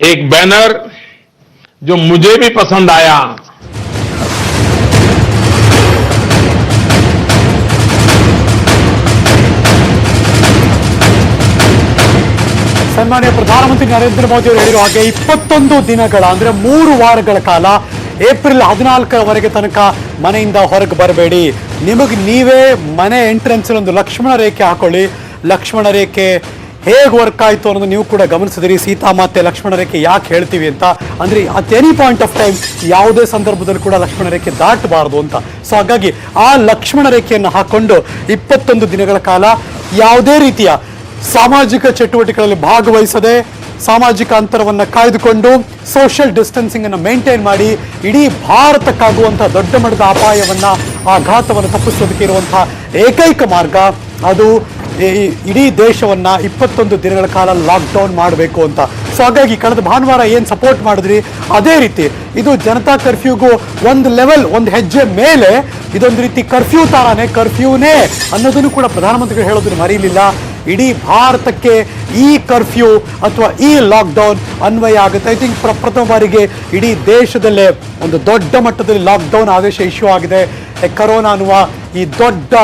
S2: एक बैनर जो मुझे भी पसंद आया,
S1: ಸನ್ಮಾನ್ಯ ಪ್ರಧಾನಮಂತ್ರಿ ನರೇಂದ್ರ ಮೋದಿ ಅವರು ಹೇಳಿರುವ ಹಾಗೆ 21 ದಿನಗಳ ಅಂದ್ರೆ 3 ವಾರಗಳ ಕಾಲ ಏಪ್ರಿಲ್ 14ರವರೆಗೆ ತನಕ ಮನೆಯಿಂದ ಹೊರಗೆ ಬರಬೇಡಿ. ನಿಮಗೆ ನೀವೇ ಮನೆ ಎಂಟ್ರೆನ್ಸ್ ಒಂದು ಲಕ್ಷ್ಮಣ ರೇಖೆ ಹಾಕೊಳ್ಳಿ. ಲಕ್ಷ್ಮಣ ರೇಖೆ ಹೇಗೆ ವರ್ಕ್ ಆಯ್ತು ಅನ್ನೋದು ನೀವು ಕೂಡ ಗಮನಿಸಿದಿರಿ. ಸೀತಾಮಾತೆ ಲಕ್ಷ್ಮಣ ರೇಖೆ ಯಾಕೆ ಹೇಳ್ತೀವಿ ಅಂತ ಅಂದ್ರೆ at any point of time ಯಾವುದೇ ಸಂದರ್ಭದಲ್ಲಿ ಕೂಡ ಲಕ್ಷ್ಮಣ ರೇಖೆ ದಾಟಬಾರದು ಅಂತ. ಸೊ ಹಾಗಾಗಿ ಆ ಲಕ್ಷ್ಮಣ ರೇಖೆಯನ್ನು ಹಾಕೊಂಡು 21 ದಿನಗಳ ಕಾಲ ಯಾವುದೇ ರೀತಿಯ ಸಾಮಾಜಿಕ ಚಟುವಟಿಕೆಗಳಲ್ಲಿ ಭಾಗವಹಿಸದೆ, ಸಾಮಾಜಿಕ ಅಂತರವನ್ನು ಕಾಯ್ದುಕೊಂಡು, ಸೋಷಿಯಲ್ ಡಿಸ್ಟೆನ್ಸಿಂಗ್ ಅನ್ನು ಮೇಂಟೈನ್ ಮಾಡಿ ಇಡೀ ಭಾರತಕ್ಕಾಗುವಂತಹ ದೊಡ್ಡ ಮಟ್ಟದ ಆಪಾಯವನ್ನ, ಆಘಾತವನ್ನು ತಪ್ಪಿಸೋದಕ್ಕೆ ಇರುವಂತಹ ಏಕೈಕ ಮಾರ್ಗ ಅದು ಇಡೀ ದೇಶವನ್ನ 21 ದಿನಗಳ ಕಾಲ ಲಾಕ್ಡೌನ್ ಮಾಡಬೇಕು ಅಂತ. ಸೊ ಹಾಗಾಗಿ ಕಳೆದ ಭಾನುವಾರ ಏನು ಸಪೋರ್ಟ್ ಮಾಡಿದ್ರಿ ಅದೇ ರೀತಿ ಇದು ಜನತಾ ಕರ್ಫ್ಯೂಗೂ ಒಂದು ಲೆವೆಲ್, ಒಂದು ಹೆಜ್ಜೆ ಮೇಲೆ ಇದೊಂದು ರೀತಿ ಕರ್ಫ್ಯೂ ತಾರಾನೆ, ಕರ್ಫ್ಯೂನೇ ಅನ್ನೋದನ್ನು ಕೂಡ ಪ್ರಧಾನಮಂತ್ರಿಗಳು ಹೇಳೋದನ್ನು ಮರೀಲಿಲ್ಲ. ಇಡೀ ಭಾರತಕ್ಕೆ ಈ ಕರ್ಫ್ಯೂ ಅಥವಾ ಈ ಲಾಕ್ಡೌನ್ ಅನ್ವಯ ಆಗುತ್ತೆ. ಐ ಥಿಂಕ್ ಪ್ರಥಮ ಬಾರಿಗೆ ಇಡೀ ದೇಶದಲ್ಲೇ ಒಂದು ದೊಡ್ಡ ಮಟ್ಟದಲ್ಲಿ ಲಾಕ್ಡೌನ್ ಆದೇಶ ಇಶ್ಯೂ ಆಗಿದೆ. ಕರೋನಾ ಅನ್ನುವ ಈ ದೊಡ್ಡ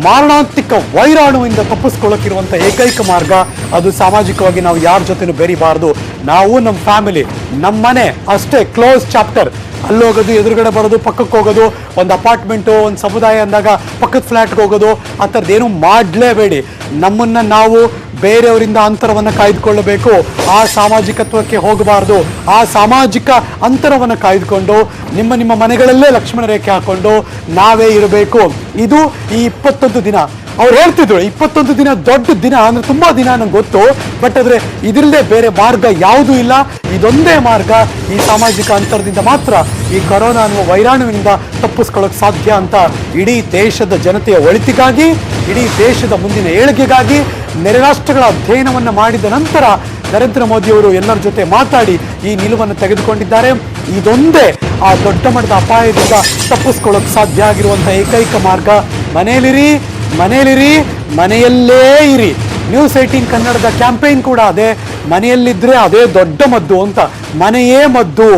S1: ಮಾರಣಾಂತಿಕ ವೈರಾಣುವಿಂದ ತಪ್ಪಿಸ್ಕೊಳ್ಳೋಕ್ಕಿರುವಂಥ ಏಕೈಕ ಮಾರ್ಗ ಅದು ಸಾಮಾಜಿಕವಾಗಿ ನಾವು ಯಾರ ಜೊತೆನೂ ಬೆರಿಬಾರ್ದು. ನಾವು ನಮ್ಮ ಫ್ಯಾಮಿಲಿ, ನಮ್ಮ ಮನೆ ಅಷ್ಟೇ ಕ್ಲೋಸ್ ಚಾಪ್ಟರ್. ಅಲ್ಲೋಗೋದು, ಎದುರುಗಡೆ ಬರೋದು, ಪಕ್ಕಕ್ಕೆ ಹೋಗೋದು, ಒಂದು ಅಪಾರ್ಟ್ಮೆಂಟು, ಒಂದು ಸಮುದಾಯ ಅಂದಾಗ ಪಕ್ಕದ ಫ್ಲ್ಯಾಟ್ಗೆ ಹೋಗೋದು, ಆ ಥರದ್ದೇನು ಮಾಡಲೇಬೇಡಿ. ನಮ್ಮನ್ನು ನಾವು ಬೇರೆಯವರಿಂದ ಅಂತರವನ್ನು ಕಾಯ್ದುಕೊಳ್ಳಬೇಕು. ಆ ಸಾಮಾಜಿಕತ್ವಕ್ಕೆ ಹೋಗಬಾರ್ದು. ಆ ಸಾಮಾಜಿಕ ಅಂತರವನ್ನು ಕಾಯ್ದುಕೊಂಡು ನಿಮ್ಮ ಮನೆಗಳಲ್ಲೇ ಲಕ್ಷ್ಮಣ ರೇಖೆ ಹಾಕೊಂಡು ನಾವೇ ಇರಬೇಕು. ಇದು ಈ 21 ದಿನ ಅವ್ರು ಹೇಳ್ತಿದ್ರು. 21 ದಿನ ದೊಡ್ಡ ದಿನ ಅಂದ್ರೆ ತುಂಬಾ ದಿನ ನಂಗೆ ಗೊತ್ತು, ಬಟ್ ಆದ್ರೆ ಇದರಲ್ಲೇ ಬೇರೆ ಮಾರ್ಗ ಯಾವುದೂ ಇಲ್ಲ. ಇದೊಂದೇ ಮಾರ್ಗ. ಈ ಸಾಮಾಜಿಕ ಅಂತರದಿಂದ ಮಾತ್ರ ಈ ಕೊರೋನಾ ಅನ್ನುವ ವೈರಾಣುವಿನಿಂದ ತಪ್ಪಿಸ್ಕೊಳ್ಳೋಕೆ ಸಾಧ್ಯ ಅಂತ ಇಡೀ ದೇಶದ ಜನತೆಯ ಒಳಿತಿಗಾಗಿ, ಇಡೀ ದೇಶದ ಮುಂದಿನ ಏಳಿಗೆಗಾಗಿ ನೆರೆ ರಾಷ್ಟ್ರಗಳ ಅಧ್ಯಯನವನ್ನು ಮಾಡಿದ ನಂತರ ನರೇಂದ್ರ ಮೋದಿಯವರು ಎಲ್ಲರ ಜೊತೆ ಮಾತಾಡಿ ಈ ನಿಲುವನ್ನು ತೆಗೆದುಕೊಂಡಿದ್ದಾರೆ. ಇದೊಂದೇ ಆ ದೊಡ್ಡ ಮಟ್ಟದ ಅಪಾಯದಿಂದ ತಪ್ಪಿಸ್ಕೊಳ್ಳೋಕೆ ಸಾಧ್ಯ ಆಗಿರುವಂಥ ಏಕೈಕ ಮಾರ್ಗ. ಮನೆಯಲ್ಲಿರಿ, ಮನೆಯಲ್ಲೇ ಇರಿ. ನ್ಯೂಸ್ 18 ಕನ್ನಡದ ಕ್ಯಾಂಪೇನ್ ಕೂಡ ಅದೇ, ಮನೆಯಲ್ಲಿದ್ದರೆ ಅದೇ ದೊಡ್ಡ ಮದ್ದು ಅಂತ. ಮನೆಯೇ ಮದ್ದು.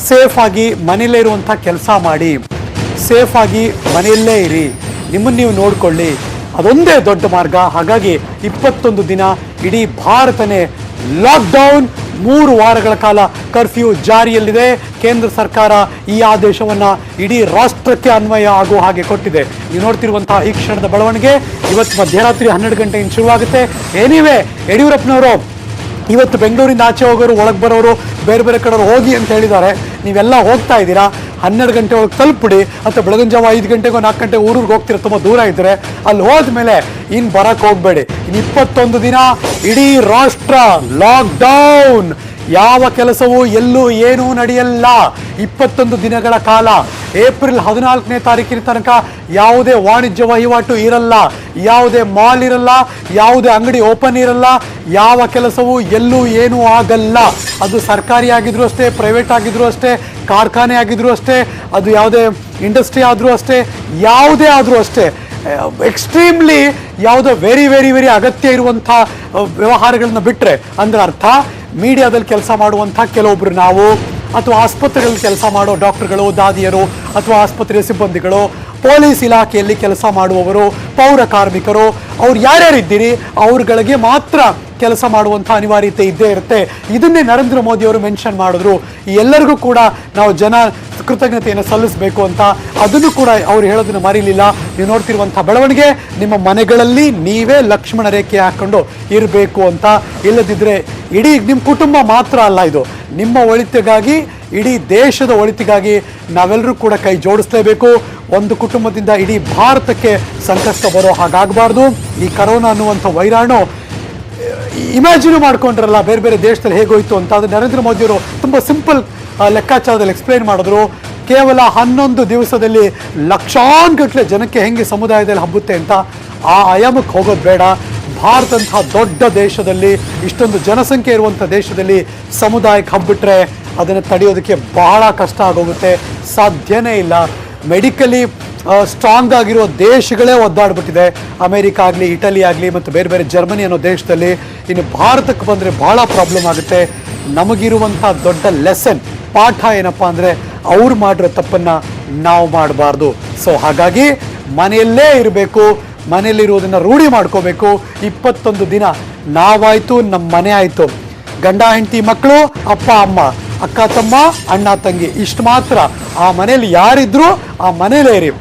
S1: ಸೇಫ್ ಆಗಿ ಮನೆಯಲ್ಲೇ ಇರುವಂಥ ಕೆಲಸ ಮಾಡಿ, ಸೇಫ್ ಆಗಿ ಮನೆಯಲ್ಲೇ ಇರಿ, ನಿಮ್ಮನ್ನು ನೀವು ನೋಡ್ಕೊಳ್ಳಿ. ಅದೊಂದೇ ದೊಡ್ಡ ಮಾರ್ಗ. ಹಾಗಾಗಿ 21 ದಿನ ಇಡೀ ಭಾರತನೇ ಲಾಕ್ಡೌನ್, 3 ವಾರಗಳ ಕಾಲ ಕರ್ಫ್ಯೂ ಜಾರಿಯಲ್ಲಿದೆ. ಕೇಂದ್ರ ಸರ್ಕಾರ ಈ ಆದೇಶವನ್ನು ಇಡೀ ರಾಷ್ಟ್ರಕ್ಕೆ ಅನ್ವಯ ಆಗುವ ಹಾಗೆ ಕೊಟ್ಟಿದೆ. ನೀವು ನೋಡ್ತಿರುವಂತಹ ಈ ಕ್ಷಣದ ಬೆಳವಣಿಗೆ ಇವತ್ತು ಮಧ್ಯರಾತ್ರಿ 12 ಗಂಟೆಯಿಂದ ಶುರುವಾಗುತ್ತೆ. ಎನಿವೇ, ಯಡಿಯೂರಪ್ಪನವರು ಇವತ್ತು ಬೆಂಗಳೂರಿಂದ ಆಚೆ ಹೋಗೋರು, ಒಳಗೆ ಬರೋರು, ಬೇರೆ ಬೇರೆ ಕಡೆಯವರು ಹೋಗಿ ಅಂತ ಹೇಳಿದ್ದಾರೆ. ನೀವೆಲ್ಲ ಹೋಗ್ತಾ ಇದ್ದೀರಾ, 12 ಗಂಟೆ ಒಳಗೆ ತಲುಪಿಡಿ. ಅಥವಾ ಬೆಳಗಿನ ಜಾವ 5 ಗಂಟೆಗೋ 4 ಗಂಟೆ ಊರಿಗೆ ಹೋಗ್ತೀರಾ, ತುಂಬ ದೂರ ಇದ್ದರೆ ಅಲ್ಲಿ ಹೋದ್ಮೇಲೆ ಇನ್ನು ಬರಕ್ಕೆ ಹೋಗಬೇಡಿ. ಇನ್ನು 21 ದಿನ ಇಡೀ ರಾಷ್ಟ್ರ ಲಾಕ್ಡೌನ್. ಯಾವ ಕೆಲಸವೂ ಎಲ್ಲೂ ಏನೂ ನಡೆಯಲ್ಲ 21 ದಿನಗಳ ಕಾಲ. ಏಪ್ರಿಲ್ 14ನೇ ತಾರೀಕಿನ ತನಕ ಯಾವುದೇ ವಾಣಿಜ್ಯ ವಹಿವಾಟು ಇರಲ್ಲ, ಯಾವುದೇ ಮಾಲ್ ಇರಲ್ಲ, ಯಾವುದೇ ಅಂಗಡಿ ಓಪನ್ ಇರಲ್ಲ, ಯಾವ ಕೆಲಸವೂ ಎಲ್ಲೂ ಏನೂ ಆಗಲ್ಲ. ಅದು ಸರ್ಕಾರಿ ಆಗಿದ್ರು ಅಷ್ಟೇ, ಪ್ರೈವೇಟ್ ಆಗಿದ್ರು ಅಷ್ಟೇ, ಕಾರ್ಖಾನೆ ಆಗಿದ್ರು ಅಷ್ಟೇ, ಅದು ಯಾವುದೇ ಇಂಡಸ್ಟ್ರಿ ಆದರೂ ಅಷ್ಟೇ, ಯಾವುದೇ ಆದರೂ ಅಷ್ಟೇ. ಎಕ್ಸ್ಟ್ರೀಮ್ಲಿ ಯಾವುದೋ ವೆರಿ ವೆರಿ ವೆರಿ ಅಗತ್ಯ ಇರುವಂಥ ವ್ಯವಹಾರಗಳನ್ನ ಬಿಟ್ಟರೆ, ಅಂದ್ರೆ ಅರ್ಥ ಮೀಡಿಯಾದಲ್ಲಿ ಕೆಲಸ ಮಾಡುವಂಥ ಕೆಲವೊಬ್ರು ನಾವು, ಅಥವಾ ಆಸ್ಪತ್ರೆಗಳಲ್ಲಿ ಕೆಲಸ ಮಾಡೋ ಡಾಕ್ಟರ್ಗಳು, ದಾದಿಯರು, ಅಥವಾ ಆಸ್ಪತ್ರೆಯ ಸಿಬ್ಬಂದಿಗಳು, ಪೊಲೀಸ್ ಇಲಾಖೆಯಲ್ಲಿ ಕೆಲಸ ಮಾಡುವವರು, ಪೌರ ಕಾರ್ಮಿಕರು, ಅವ್ರು ಯಾರ್ಯಾರಿದ್ದೀರಿ ಅವ್ರುಗಳಿಗೆ ಮಾತ್ರ ಕೆಲಸ ಮಾಡುವಂಥ ಅನಿವಾರ್ಯತೆ ಇದ್ದೇ ಇರುತ್ತೆ. ಇದನ್ನೇ ನರೇಂದ್ರ ಮೋದಿ ಅವರು ಮೆನ್ಷನ್ ಮಾಡಿದ್ರು. ಎಲ್ಲರಿಗೂ ಕೂಡ ನಾವು ಕೃತಜ್ಞತೆಯನ್ನು ಸಲ್ಲಿಸಬೇಕು ಅಂತ. ಅದನ್ನು ಕೂಡ ಅವ್ರು ಹೇಳೋದನ್ನು ಮರೀಲಿಲ್ಲ. ನೀವು ನೋಡ್ತಿರುವಂಥ ಬೆಳವಣಿಗೆ, ನಿಮ್ಮ ಮನೆಗಳಲ್ಲಿ ನೀವೇ ಲಕ್ಷ್ಮಣ ರೇಖೆ ಹಾಕೊಂಡು ಇರಬೇಕು ಅಂತ. ಇಲ್ಲದಿದ್ದರೆ ಇಡೀ ನಿಮ್ಮ ಕುಟುಂಬ ಮಾತ್ರ ಅಲ್ಲ, ಇದು ನಿಮ್ಮ ಒಳಿತಿಗಾಗಿ, ಇಡೀ ದೇಶದ ಒಳಿತಿಗಾಗಿ ನಾವೆಲ್ಲರೂ ಕೂಡ ಕೈ ಜೋಡಿಸಲೇಬೇಕು. ಒಂದು ಕುಟುಂಬದಿಂದ ಇಡೀ ಭಾರತಕ್ಕೆ ಸಂಕಷ್ಟ ಬರೋ ಹಾಗಾಗಬಾರ್ದು. ಈ ಕರೋನಾ ಅನ್ನುವಂಥ ವೈರಾಣು ಇಮ್ಯಾಜಿನ್ ಮಾಡ್ಕೊಂಡ್ರಲ್ಲ ಬೇರೆ ಬೇರೆ ದೇಶದಲ್ಲಿ ಹೇಗೋಯ್ತು ಅಂತ. ಅದು ನರೇಂದ್ರ ಮೋದಿಯವರು ತುಂಬ ಸಿಂಪಲ್ ಲೆಕ್ಕಾಚಾರದಲ್ಲಿ ಎಕ್ಸ್ಪ್ಲೈನ್ ಮಾಡಿದ್ರು. ಕೇವಲ 11 ದಿವಸದಲ್ಲಿ ಲಕ್ಷಾನುಗಟ್ಟಲೆ ಜನಕ್ಕೆ ಹೆಂಗೆ ಸಮುದಾಯದಲ್ಲಿ ಹಬ್ಬುತ್ತೆ ಅಂತ. ಆ ಆಯಾಮಕ್ಕೆ ಹೋಗೋದು ಬೇಡ. ಭಾರತಂತಹ ದೊಡ್ಡ ದೇಶದಲ್ಲಿ, ಇಷ್ಟೊಂದು ಜನಸಂಖ್ಯೆ ಇರುವಂಥ ದೇಶದಲ್ಲಿ ಸಮುದಾಯಕ್ಕೆ ಹಬ್ಬಿಟ್ರೆ ಅದನ್ನು ತಡೆಯೋದಕ್ಕೆ ಬಹಳ ಕಷ್ಟ ಆಗೋಗುತ್ತೆ, ಸಾಧ್ಯನೇ ಇಲ್ಲ. ಮೆಡಿಕಲಿ ಸ್ಟ್ರಾಂಗ್ ಆಗಿರೋ ದೇಶಗಳೇ ಒದ್ದಾಡ್ಬಿಟ್ಟಿದೆ, ಅಮೇರಿಕಾ ಆಗಲಿ, ಇಟಲಿ ಆಗಲಿ, ಮತ್ತು ಬೇರೆ ಬೇರೆ ಜರ್ಮನಿ ಅನ್ನೋ ದೇಶದಲ್ಲಿ. ಇನ್ನು ಭಾರತಕ್ಕೆ ಬಂದರೆ ಭಾಳ ಪ್ರಾಬ್ಲಮ್ ಆಗುತ್ತೆ. ನಮಗಿರುವಂಥ ದೊಡ್ಡ ಲೆಸನ್, ಪಾಠ ಏನಪ್ಪ ಅಂದರೆ ಅವ್ರು ಮಾಡಿರೋ ತಪ್ಪನ್ನು ನಾವು ಮಾಡಬಾರ್ದು. ಸೊ ಹಾಗಾಗಿ ಮನೆಯಲ್ಲೇ ಇರಬೇಕು, ಮನೆಯಲ್ಲಿರುವುದನ್ನು ರೂಢಿ ಮಾಡ್ಕೋಬೇಕು. 21 ದಿನ ನಾವಾಯಿತು, ನಮ್ಮ ಮನೆ ಆಯಿತು, ಗಂಡ ಹೆಂಡತಿ ಮಕ್ಕಳು, ಅಪ್ಪ ಅಮ್ಮ, ಅಕ್ಕ ತಮ್ಮ, ಅಣ್ಣ ತಂಗಿ, ಇಷ್ಟು ಮಾತ್ರ. ಆ ಮನೇಲಿ ಯಾರಿದ್ರು ಆ ಮನೇಲೇ ಇರಿ.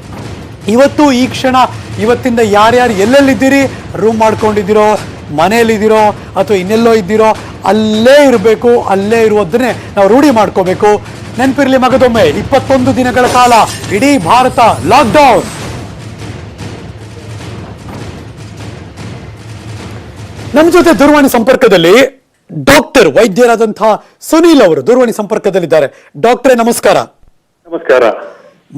S1: ಇವತ್ತು ಈ ಕ್ಷಣ, ಇವತ್ತಿಂದ ಯಾರ್ಯಾರು ಎಲ್ಲೆಲ್ಲಿದ್ದೀರಿ, ರೂಮ್ ಮಾಡ್ಕೊಂಡಿದ್ದೀರೋ, ಮನೆಯಲ್ಲಿದ್ದೀರೋ, ಅಥವಾ ಇನ್ನೆಲ್ಲೋ ಇದ್ದೀರೋ, ಅಲ್ಲೇ ಇರಬೇಕು. ಅಲ್ಲೇ ಇರುವುದನ್ನೇ ನಾವು ರೂಢಿ ಮಾಡ್ಕೋಬೇಕು. ನೆನಪಿರಲಿ ಮಗದೊಮ್ಮೆ, 21 ದಿನಗಳ ಕಾಲ ಇಡೀ ಭಾರತ ಲಾಕ್ಡೌನ್. ನಮ್ಮ ಜೊತೆ ದೂರವಾಣಿ ಸಂಪರ್ಕದಲ್ಲಿ ಡಾಕ್ಟರ್, ವೈದ್ಯರಾದಂತಹ ಸುನೀಲ್ ಅವರು ದೂರವಾಣಿ ಸಂಪರ್ಕದಲ್ಲಿದ್ದಾರೆ. ಡಾಕ್ಟ್ರೇ ನಮಸ್ಕಾರ.
S3: ನಮಸ್ಕಾರ.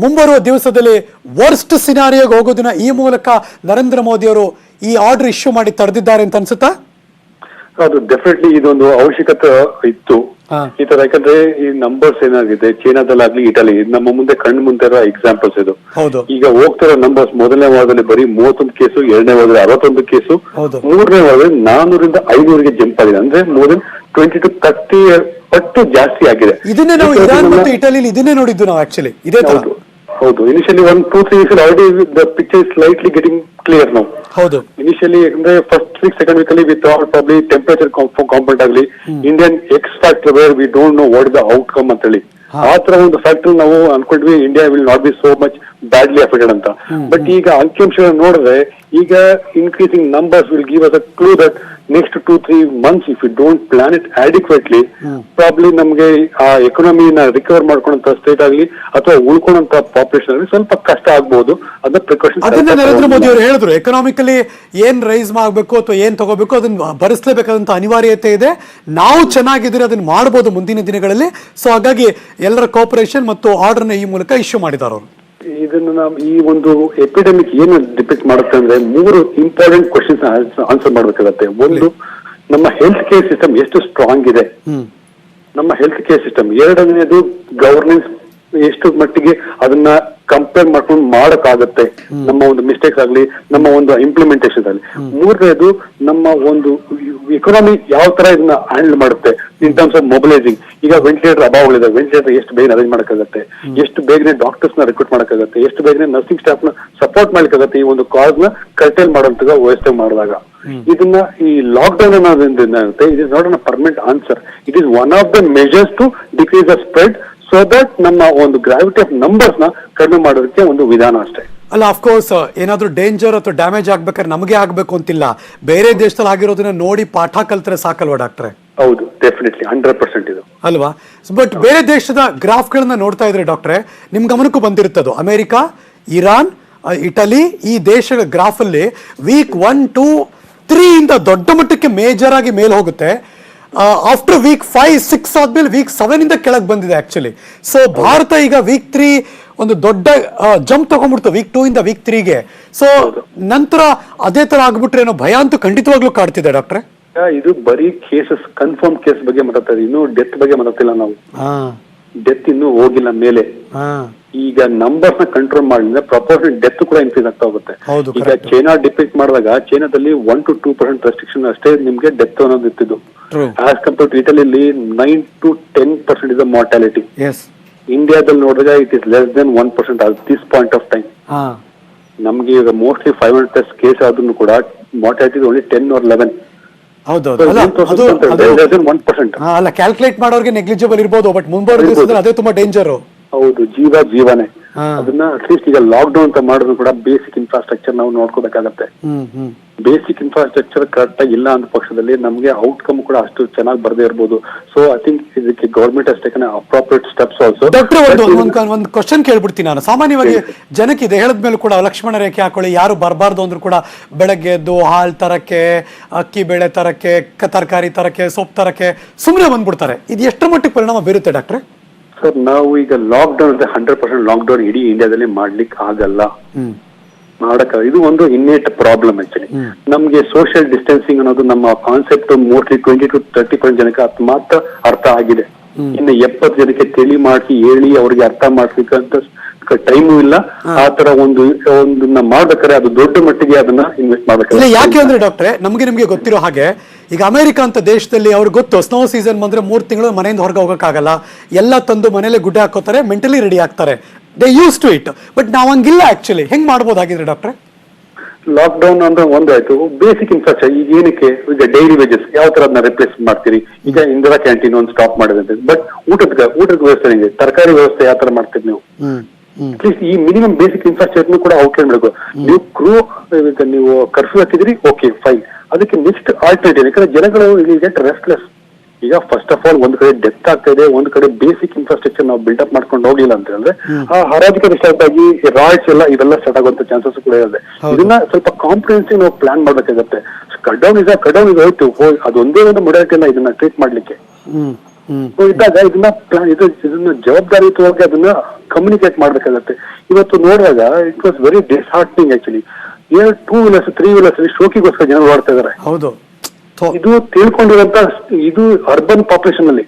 S1: ಮುಂಬರುವ ದಿವಸದಲ್ಲಿ ವರ್ಸ್ಟ್ ಸಿನಾರಿಯೋಗೆ ಹೋಗೋದನ್ನ ಈ ಮೂಲಕ ನರೇಂದ್ರ ಮೋದಿ ಅವರು ಈ ಆರ್ಡರ್ ಇಶ್ಯೂ ಮಾಡಿ ತಡೆದಿದ್ದಾರೆ ಅಂತ ಅನ್ಸುತ್ತಾ?
S3: ಅದು ಡೆಫಿನೆಟ್ಲಿ ಇದೊಂದು ಅವಶ್ಯಕತೆ ಇತ್ತು ಈ ತರ. ಯಾಕಂದ್ರೆ ಈ ನಂಬರ್ಸ್ ಏನಾಗಿದೆ, ಚೈನಾದಲ್ಲಾಗ್ಲಿ, ಇಟಲಿ, ನಮ್ಮ ಮುಂದೆ ಕಣ್ಣು ಮುಂದೆ ಇರೋ ಎಕ್ಸಾಂಪಲ್ಸ್ ಇದು. ಈಗ ಹೋಗ್ತಿರೋ ನಂಬರ್ಸ್, ಮೊದಲನೇ ವಾರದಲ್ಲಿ ಬರೀ 31 ಕೇಸು, ಎರಡನೇ ವಾರದಲ್ಲಿ 61 ಕೇಸು, ಮೂರನೇ ವಾರದಲ್ಲಿ 400ರಿಂದ 500ಗೆ ಜಂಪ್ ಆಗಿದೆ. ಅಂದ್ರೆ ಮೋರ್ ದೆನ್ 20 to 30 ಪಟ್ಟು ಜಾಸ್ತಿ ಆಗಿದೆ.
S1: ಇದನ್ನೇ ನಾವು ಇರಾನ್ ಮತ್ತು ಇಟಲಿಲಿ ಇದನ್ನೇ ನೋಡಿದ್ದು ನಾವು ಆಕ್ಚುಲಿ. ಇದೇ ತರ
S3: ಹೌದು. Initially 1-2-3 weeks already the picture is slightly getting clear now.
S1: ಹೌದು.
S3: ಇನಿಷಿಯಲಿ ಅಂದ್ರೆ ಫಸ್ಟ್ ವೀಕ್, ಸೆಕೆಂಡ್ ವೀಕ್ ಅಲ್ಲಿ we thought probably temperature compound ಆಗಲಿ, Indian X factor where we don't know what is the outcome ಅಂತ ಹೇಳಿ, ಆ ತರ ಒಂದು factor ನಾವು ಅನ್ಕೊಂಡ್ವಿ India will not be so much badly affected ಅಂತ. ಬಟ್ ಈಗ ಅಂಕಿಅಂಶಗಳನ್ನು ನೋಡಿದ್ರೆ ಈಗ increasing numbers will give us a clue that next 2-3 months if you don't plan it ಅಡಿಕ್ವೇಟ್ಲಿ, probably ನಮ್ಗೆ ಆ ಎಕಾನಮಿನ ರಿಕವರ್ ಮಾಡ್ಕೊಂಡಂತ ಸ್ಟೇಟ್ ಆಗಲಿ ಅಥವಾ ಉಳ್ಕೊಂಡಂತ ಪಾಪ್ಯುಲೇಷನ್ ಆಗಲಿ ಸ್ವಲ್ಪ ಕಷ್ಟ ಆಗ್ಬಹುದು. ಅದನ್ನ ಪ್ರಿಕಾಷನ್
S1: ಅದನ್ನ ನರೇಂದ್ರ ಮೋದಿ ಅವರು ಹೇಳಿದ್ರು. ಎಕನಾಮಿಕಲಿ ಏನ್ ರೈಸ್ ಮಾಡಬೇಕು ಅಥವಾ ಏನ್ ತಗೋಬೇಕು ಅದನ್ನ ಭರಿಸಲೇಬೇಕಾದಂತ ಅನಿವಾರ್ಯತೆ ಇದೆ. ನಾವು ಚೆನ್ನಾಗಿದ್ರೆ ಅದನ್ನ ಮಾಡಬಹುದು ಮುಂದಿನ ದಿನಗಳಲ್ಲಿ. ಸೊ ಹಾಗಾಗಿ ಎಲ್ಲರ ಕೋಪರೇಷನ್ ಮತ್ತು ಆರ್ಡರ್ನ ಈ ಮೂಲಕ ಇಶ್ಯೂ ಮಾಡಿದ್ದಾರೆ ಅವರು.
S3: ಇದನ್ನ ನಾವು ಈ ಒಂದು ಎಪಿಡೆಮಿಕ್ ಏನು ಡಿಪೆಕ್ಟ್ ಮಾಡುತ್ತೆ ಅಂದ್ರೆ 3 ಇಂಪಾರ್ಟೆಂಟ್ ಕ್ವಶನ್ಸ್ ಆನ್ಸರ್ ಮಾಡ್ಬೇಕಾಗತ್ತೆ. ಒಂದು, ನಮ್ಮ ಹೆಲ್ತ್ ಕೇರ್ ಸಿಸ್ಟಮ್ ಎಷ್ಟು ಸ್ಟ್ರಾಂಗ್ ಇದೆ, ನಮ್ಮ ಹೆಲ್ತ್ ಕೇರ್ ಸಿಸ್ಟಮ್. ಎರಡನೇದು, ಗವರ್ನೆನ್ಸ್ ಎಷ್ಟು ಮಟ್ಟಿಗೆ ಅದನ್ನ ಕಂಪೇರ್ ಮಾಡ್ಕೊಂಡು ಮಾಡಕ್ಕಾಗತ್ತೆ, ನಮ್ಮ ಒಂದು ಮಿಸ್ಟೇಕ್ಸ್ ಆಗ್ಲಿ, ನಮ್ಮ ಒಂದು ಇಂಪ್ಲಿಮೆಂಟೇಷನ್ ಆಗಲಿ. ಮೂರನೇದು, ನಮ್ಮ ಒಂದು ಎಕಾನಮಿ ಯಾವ ತರ ಇದನ್ನ ಹ್ಯಾಂಡಲ್ ಮಾಡುತ್ತೆ ಇನ್ ಟರ್ಮ್ಸ್ ಆಫ್ ಮೊಬಿಲೈಸಿಂಗ್. ಈಗ ವೆಂಟಿಲೇಟರ್ ಅಭಾವಗಳಿದೆ, ವೆಂಟಿಲೇಟರ್ ಎಷ್ಟು ಬೇಗ ಅರೇಂಜ್ ಮಾಡಕ್ಕಾಗತ್ತೆ, ಎಷ್ಟು ಬೇಗನೆ ಡಾಕ್ಟರ್ಸ್ ನ ರಿಕ್ರೂಟ್ ಮಾಡಕ್ಕಾಗತ್ತೆ, ಎಷ್ಟು ಬೇಗನೆ ನರ್ಸಿಂಗ್ ಸ್ಟಾಫ್ ನ ಸಪೋರ್ಟ್ ಮಾಡ್ಲಿಕ್ಕಾಗತ್ತೆ. ಈ ಒಂದು ಕಾಸ್ ನ ಕರ್ಟೈಲ್ ಮಾಡುವಂತ ವ್ಯವಸ್ಥೆ ಮಾಡಿದಾಗ ಇದನ್ನ ಈ ಲಾಕ್ಡೌನ್ ಅನ್ನೋದ್ರಿಂದ it is not a permanent answer, it is one of the measures to decrease the spread, so that ನಮ್ಮ ಒಂದು ಗ್ರಾವಿಟಿ ಆಫ್ ನಂಬರ್ಸ್ ನ ಕಡಿಮೆ ಮಾಡೋದಕ್ಕೆ ಒಂದು ವಿಧಾನ ಅಷ್ಟೇ.
S1: ಅಲ್ಲ, ಅಫ್ಕೋರ್ಸ್ ಏನಾದ್ರೂ ಡೇಂಜರ್ ಅಥವಾ ಡ್ಯಾಮೇಜ್ ಆಗ್ಬೇಕಾದ್ರೆ ನಮಗೆ ಆಗ್ಬೇಕು ಅಂತಿಲ್ಲ. ಬೇರೆ ದೇಶದಲ್ಲಿ ಆಗಿರೋದನ್ನ ನೋಡಿ ಪಾಠ ಕಲ್ತ್ರೆ ಸಾಕಲ್ವಾ ಡಾಕ್ಟ್ರೆ?
S3: ಹೌದು, ಡೆಫಿನೆಟ್ಲಿ 100% ಇದು
S1: ಅಲ್ವಾ. ಬಟ್ ಬೇರೆ ದೇಶದ ಗ್ರಾಫ್ಗಳನ್ನ ನೋಡ್ತಾ ಇದ್ರೆ ಡಾಕ್ಟ್ರೆ, ನಿಮ್ ಗಮನಕ್ಕೂ ಬಂದಿರುತ್ತದು. ಅಮೆರಿಕಾ, ಇರಾನ್, ಇಟಲಿ, ಈ ದೇಶಗಳ ಗ್ರಾಫ್ ಅಲ್ಲಿ ವೀಕ್ 1, 2, 3 ಇಂದ ದೊಡ್ಡ ಮಟ್ಟಕ್ಕೆ ಮೇಜರ್ ಆಗಿ ಮೇಲೆ ಹೋಗುತ್ತೆ. ಆಫ್ಟರ್ ವೀಕ್ 5, 6 ಆದ್ಮೇಲೆ ವೀಕ್ 7 ಇಂದ ಕೆಳಗೆ ಬಂದಿದೆ ಆಕ್ಚುಲಿ. ಸೊ ಭಾರತ ಈಗ ವೀಕ್ 3 ಒಂದು ದೊಡ್ಡ ಜಂಪ್ ತಗೊಂಡ್ಬಿಡ್ತು ವೀಕ್ 2 ಇಂದ ವೀಕ್ 3ಗೆ. ಸೊ ನಂತರ ಅದೇ ತರ ಆಗ್ಬಿಟ್ರೆ ಏನೋ ಭಯ ಅಂತೂ ಖಂಡಿತವಾಗ್ಲೂ ಕಾಡ್ತಿದೆ ಡಾಕ್ಟ್ರೆ.
S3: ಇದು ಬರೀ ಕೇಸಸ್, ಕನ್ಫರ್ಮ್ ಕೇಸ್ ಬಗ್ಗೆ ಮಾತಾಡ್ತಾ ಇದ್ದೀವಿ, ಇನ್ನು ಡೆತ್ ಬಗ್ಗೆ ಮಾತಾಡ್ತಿಲ್ಲ ನಾವು. ಡೆತ್ ಇನ್ನೂ ಹೋಗಿಲ್ಲ ಮೇಲೆ. ಈಗ ನಂಬರ್ಸ್ ನ ಕಂಟ್ರೋಲ್ ಮಾಡಿದ್ರೆ ಪ್ರಪೋರ್ಷನ್ ಡೆತ್ ಕೂಡ ಇನ್ಕ್ರೀಸ್ ಆಗ್ತಾ ಹೋಗುತ್ತೆ.
S1: ಹೌದು,
S3: ಈಗ
S1: correct.
S3: ಚೈನಾ ಡಿಪೆಕ್ಟ್ ಮಾಡಿದಾಗ ಚೈನಾದಲ್ಲಿ 1 to 2% ರೆಸ್ಟ್ರಿಕ್ಷನ್ ಅಷ್ಟೇ ನಿಮ್ಗೆ ಡೆತ್ ಅನ್ನೋದು ಇತ್ತಿದ್ದು.
S1: True.
S3: ಆಸ್ ಕಂಪೇರ್ ಟು ಇಟಲಿಯಲ್ಲಿ 9 to 10% is the mortality.
S1: Yes.
S3: ಇಂಡಿಯಾದಲ್ಲಿ ನೋಡಿದಾಗ it is less than 1% at this point of time.
S1: ಹಾ,
S3: ನಮ್ಗೆ ಈಗ ಮೋಸ್ಟ್ಲಿ 500+ ಕೇಸ್ ಆದ್ರೂ ಕೂಡ ಮಾರ್ಟಾಲಿಟಿ ಓನ್ಲಿ 10 or 11.
S1: ಹೌದೌದು. ಅಲ್ಲ,
S3: ಲೆಸ್ ದೆನ್ 1%.
S1: ಅಲ್ಲ, ಕ್ಯಾಲ್ಕುಲೇಟ್ ಮಾಡೋರಿಗೆ ನೆಗ್ಲಿಜಿಬಲ್ ಇರ್ಬೋದು, ಬಟ್ ಮುಂಬರುವ ದಿವಸದಲ್ಲಿ ಅದೇ ತುಂಬಾ ಡೇಂಜರ್.
S3: ಹೌದು, ಜೀವನೇ. ಅದನ್ನ ಅಟ್ಲೀಸ್ಟ್ ಈಗ ಲಾಕ್ ಡೌನ್ ಅಂತ ಮಾಡಿದ್ರು ಕೂಡ ಬೇಸಿಕ್ ಇನ್ಫ್ರಾಸ್ಟ್ರಕ್ಚರ್ ನಾವು ನೋಡ್ಕೋಬೇಕಾಗತ್ತೆ. ಬೇಸಿಕ್ ಇನ್ಫ್ರಾಸ್ಟ್ರಕ್ಚರ್ ಕರೆಕ್ಟ್ ಆಗಿ ಇಲ್ಲ ಅಂದ ಪಕ್ಷದಲ್ಲಿ ನಮ್ಗೆ ಔಟ್ಕಮ್ ಕೂಡ ಅಷ್ಟು ಚೆನ್ನಾಗಿ ಬರದೇ ಇರ್ಬೋದು. ಸೊ ಐ ಥಿಂಕ್ ಇದಕ್ಕೆ ಗವರ್ಮೆಂಟ್ ಹಸ್ taken appropriate steps also.
S1: Doctor, ಒಂದು ಕ್ವಶನ್ ಕೇಳ್ಬಿಡ್ತೀನಿ ನಾನು. ಸಾಮಾನ್ಯವಾಗಿ ಜನಕ್ಕಿದೆ ಹೇಳಿದ್ಮೇಲೆ ಕೂಡ ಲಕ್ಷ್ಮಣ ರೇಖೆ ಹಾಕೊಳ್ಳಿ, ಯಾರು ಬರಬಾರ್ದು ಅಂದ್ರೂ ಕೂಡ ಬೆಳಗ್ಗೆ ಎದ್ದು ಹಾಲು ತರಕ್ಕೆ, ಅಕ್ಕಿ ಬೇಳೆ ತರಕ್ಕೆ, ತರಕಾರಿ ತರಕ್ಕೆ, ಸೊಪ್ಪು ತರಕ್ಕೆ ಸುಮ್ಮನೆ ಬಂದ್ಬಿಡ್ತಾರೆ. ಇದು ಎಷ್ಟರ ಮಟ್ಟಿಗೆ ಪರಿಣಾಮ ಬೀರುತ್ತೆ ಡಾಕ್ಟ್ರೆ?
S3: ಸರ್, ನಾವು ಈಗ ಲಾಕ್ ಡೌನ್ ಅಂದ್ರೆ 100% ಲಾಕ್ ಡೌನ್ ಇಡೀ ಇಂಡಿಯಾದಲ್ಲಿ ಮಾಡ್ಲಿಕ್ಕೆ ಆಗಲ್ಲ. ಇದು ಒಂದು ಇನ್ನೇಟ್ ಪ್ರಾಬ್ಲಮ್ ಆಕ್ಚುಲಿ. ನಮ್ಗೆ ಸೋಷಿಯಲ್ ಡಿಸ್ಟೆನ್ಸಿಂಗ್ ಅನ್ನೋದು ನಮ್ಮ ಕಾನ್ಸೆಪ್ಟ್ ಮೋಸ್ಟ್ಲಿ 20 to 30% ಜನಕ್ಕೆ ಅದು ಮಾತ್ರ ಅರ್ಥ ಆಗಿದೆ. ಇನ್ನು 70 ಜನಕ್ಕೆ ತಿಳಿ ಮಾಡಿಸಿ ಹೇಳಿ ಅವ್ರಿಗೆ ಅರ್ಥ ಮಾಡ್ಲಿಕ್ಕಂತ ಟೈಮು ಇಲ್ಲ. ಆ ತರ ಒಂದನ್ನ ಮಾಡ್ಬೇಕಾದ್ರೆ ಅದು ದೊಡ್ಡ ಮಟ್ಟಿಗೆ ಅದನ್ನ ಇನ್ವೆಸ್ಟ್ ಮಾಡ್ಬೇಕು.
S1: ಯಾಕೆ ಅಂದ್ರೆ ಡಾಕ್ಟ್ರೆ, ನಿಮ್ಗೆ ಗೊತ್ತಿರೋ ಹಾಗೆ ಈಗ ಅಮೆರಿಕ ಅಂತ ದೇಶದಲ್ಲಿ ಅವ್ರಿಗೆ ಗೊತ್ತು, ಸ್ನೋ ಸೀಸನ್ ಬಂದ್ರೆ 3 ತಿಂಗಳು ಮನೆಯಿಂದ ಹೊರಗೆ ಹೋಗಕ್ಕಾಗಲ್ಲ, ಎಲ್ಲ ತಂದು ಮನೇಲೆ ಗುಡ್ಡೆ ಹಾಕೋತಾರೆ, ಮೆಂಟಲಿ ರೆಡಿ ಆಗ್ತಾರೆ. They use to it. But ನಾವ್ ಹಂಗಿಲ್ಲ ಆಕ್ಚುಲಿ. ಹೆಂಗ್ ಮಾಡ್ಬೋದಾಗಿದ್ರೆ ಡಾಕ್ಟ್ರೆ?
S3: ಲಾಕ್ ಡೌನ್ ಅಂದ್ರೆ ಒಂದಾಯ್ತು. ಬೇಸಿಕ್ ಇನ್ಫ್ರಾಸ್ಟ್ರಕ್ಚರ್ ಈಗ ಏನಕ್ಕೆ, ಈಗ ಡೈಲಿ ವೇಜಸ್ ಯಾವ ತರ ಅದನ್ನ ರಿಪ್ಲೇಸ್ ಮಾಡ್ತೀರಿ? ಈಗ ಇಂದಿರಾ ಕ್ಯಾಂಟೀನ್ ಒಂದು ಸ್ಟಾಪ್ ಮಾಡಿದೆ, ಬಟ್ ಊಟದ ವ್ಯವಸ್ಥೆ ಇದೆ, ತರಕಾರಿ ವ್ಯವಸ್ಥೆ ಯಾವ ತರ ಮಾಡ್ತೀರಿ ನೀವು? ಅಟ್ಲೀಸ್ಟ್ ಈ ಮಿನಿಮಮ್ ಬೇಸಿಕ್ ಇನ್ಫ್ರಾಸ್ಟ್ರಕ್ಚರ್ ಕೂಡ ಔಟ್ಲೈನ್ ಮಾಡಬೇಕು. ನೀವು ಕರ್ಫ್ಯೂ ಹಾಕಿದ್ರಿ, ಓಕೆ ಫೈನ್. ಅದಕ್ಕೆ ನೆಕ್ಸ್ಟ್ ಆಲ್ಟರ್ನೇಟಿವ್, ಯಾಕಂದ್ರೆ ಜನಗಳು ಗೆಟ್ ರೆಸ್ಟ್ಲೆಸ್. ಈಗ ಫಸ್ಟ್ ಆಫ್ ಆಲ್ ಒಂದ್ ಕಡೆ ಡೆತ್ ಆಗ್ತಾ ಇದೆ, ಒಂದ್ ಕಡೆ ಬೇಸಿಕ್ ಇನ್ಫ್ರಾಸ್ಟ್ರಕ್ಚರ್ ನಾವು ಬಿಲ್ಡಪ್ ಮಾಡ್ಕೊಂಡು ಹೋಗ್ಲಿಲ್ಲ ಅಂತ ಹೇಳಿದ್ರೆ ಆ ಹರಾಜಿಕೆ ಸ್ಟಾರ್ಟ್ ಆಗಿ ರಾಯ್ಸ್ ಇವೆಲ್ಲ ಸ್ಟಾರ್ಟ್ ಆಗುವಂತ ಚಾನ್ಸಸ್ ಕೂಡ ಇದೆ. ಇದನ್ನ ಸ್ವಲ್ಪ ಕಾಂಪ್ರಿಹೆನ್ಸಿವ್ ನಾವು ಪ್ಲಾನ್ ಮಾಡ್ಬೇಕಾಗತ್ತೆ. ಕಟ್ ಡೌನ್ ಇಸ್ ಹೋಯ್ತು, ಅದೊಂದೇ ಒಂದು ಮೊಡಾಲಿಟಿಯನ್ನ ಇದನ್ನ ಟ್ರೀಟ್ ಮಾಡ್ಲಿಕ್ಕೆ ಇದ್ದಾಗ ಇದನ್ನ ಜವಾಬ್ದಾರಿಯುತವಾಗಿ ಅದನ್ನ ಕಮ್ಯುನಿಕೇಟ್ ಮಾಡ್ಬೇಕಾಗತ್ತೆ. ಇವತ್ತು ನೋಡಿದಾಗ it was very disheartening actually. 2 wheelers 3 wheelers ಶೋಕಿಗೋಸ್ಕರ ಜನ ಓಡ್ತಾ ಇದಾರೆ.
S1: ಹೌದು,
S3: ಇದು ತಿಳ್ಕೊಂಡಿರುವಂತ ಇದು ಅರ್ಬನ್ ಪಾಪ್ಯುಲೇಷನ್ ಅಲ್ಲಿ.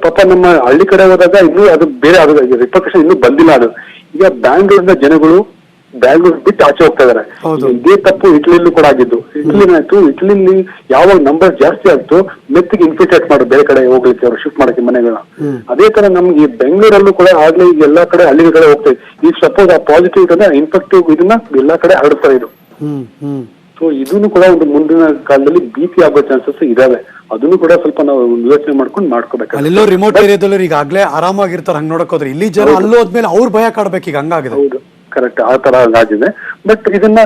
S3: ಪಾಪ ನಮ್ಮ ಹಳ್ಳಿ ಕಡೆ ಹೋದಾಗ ಇನ್ನೂ ಅದು ಬೇರೆ ರಿಪರ್ಕಷನ್ ಇನ್ನೂ ಬಂದಿಲ್ಲ. ಅದು ಈಗ ಬ್ಯಾಂಗ್ಳೂರಿನ ಜನಗಳು ಬ್ಯಾಂಗ್ಳೂರ್ ಬಿಟ್ಟು ಆಚೆ ಹೋಗ್ತಾ ಇದಾರೆ. ಇದೇ ತಪ್ಪು ಇಟ್ಲಿಯಲ್ಲೂ ಕೂಡ ಆಗಿದ್ದು. ಇಟ್ಲಿಯಲ್ಲಿ ಯಾವಾಗ ನಂಬರ್ ಜಾಸ್ತಿ ಆಗ್ತು ಮೆತ್ತಿಗೆ ಇನ್ಫಿಲ್ಟ್ರೇಟ್ ಮಾಡೋದು ಬೇರೆ ಕಡೆ ಹೋಗ್ಲಿಕ್ಕೆ, ಅವ್ರು ಶಿಫ್ಟ್ ಮಾಡಕ್ಕೆ ಮನೆಗಳನ್ನ. ಅದೇ ತರ ನಮ್ಗೆ ಬೆಂಗಳೂರಲ್ಲೂ ಕೂಡ ಆಗ್ಲೇ ಈಗ ಎಲ್ಲಾ ಕಡೆ ಹಳ್ಳಿ ಕಡೆ ಹೋಗ್ತಾ ಇದೆ. ಈಗ ಸಪೋಸ್ ಆ ಪಾಸಿಟಿವ್ ಇದ್ರೆ ಇನ್ಫೆಕ್ಟಿವ್ ಇದನ್ನ ಎಲ್ಲಾ ಕಡೆ ಹರಡ್ತಾ ಇದು. ಸೊ ಇದನ್ನು ಕೂಡ ಒಂದು ಮುಂದಿನ ಕಾಲದಲ್ಲಿ BP ಆಗೋ ಚಾನ್ಸಸ್ ಇದಾವೆ. ಅದನ್ನು ಕೂಡ ಸ್ವಲ್ಪ ನಾವು ಯೋಚನೆ ಮಾಡ್ಕೋಬೇಕು.
S1: ಅಲ್ಲೆಲ್ಲೋ ರಿಮೋಟ್ ಏರಿಯಾದಲ್ಲೂ ಈಗಾಗಲೇ ಆರಾಮಾಗಿರ್ತಾರೆ. ಹಂಗ್ ನೋಡಕ್ ಹೋದ್ರೆ ಇಲ್ಲಿ ಜನ ಅಲ್ಲೂ ಹೋದ್ಮೇಲೆ ಅವ್ರ ಭಯ ಕಾಡ್ಬೇಕು. ಈಗ ಹಂಗಾಗಿದೆ.
S3: ಹೌದು, ಕರೆಕ್ಟ್, ಆ ತರ ಆಗಿದೆ. ಬಟ್ ಇದನ್ನ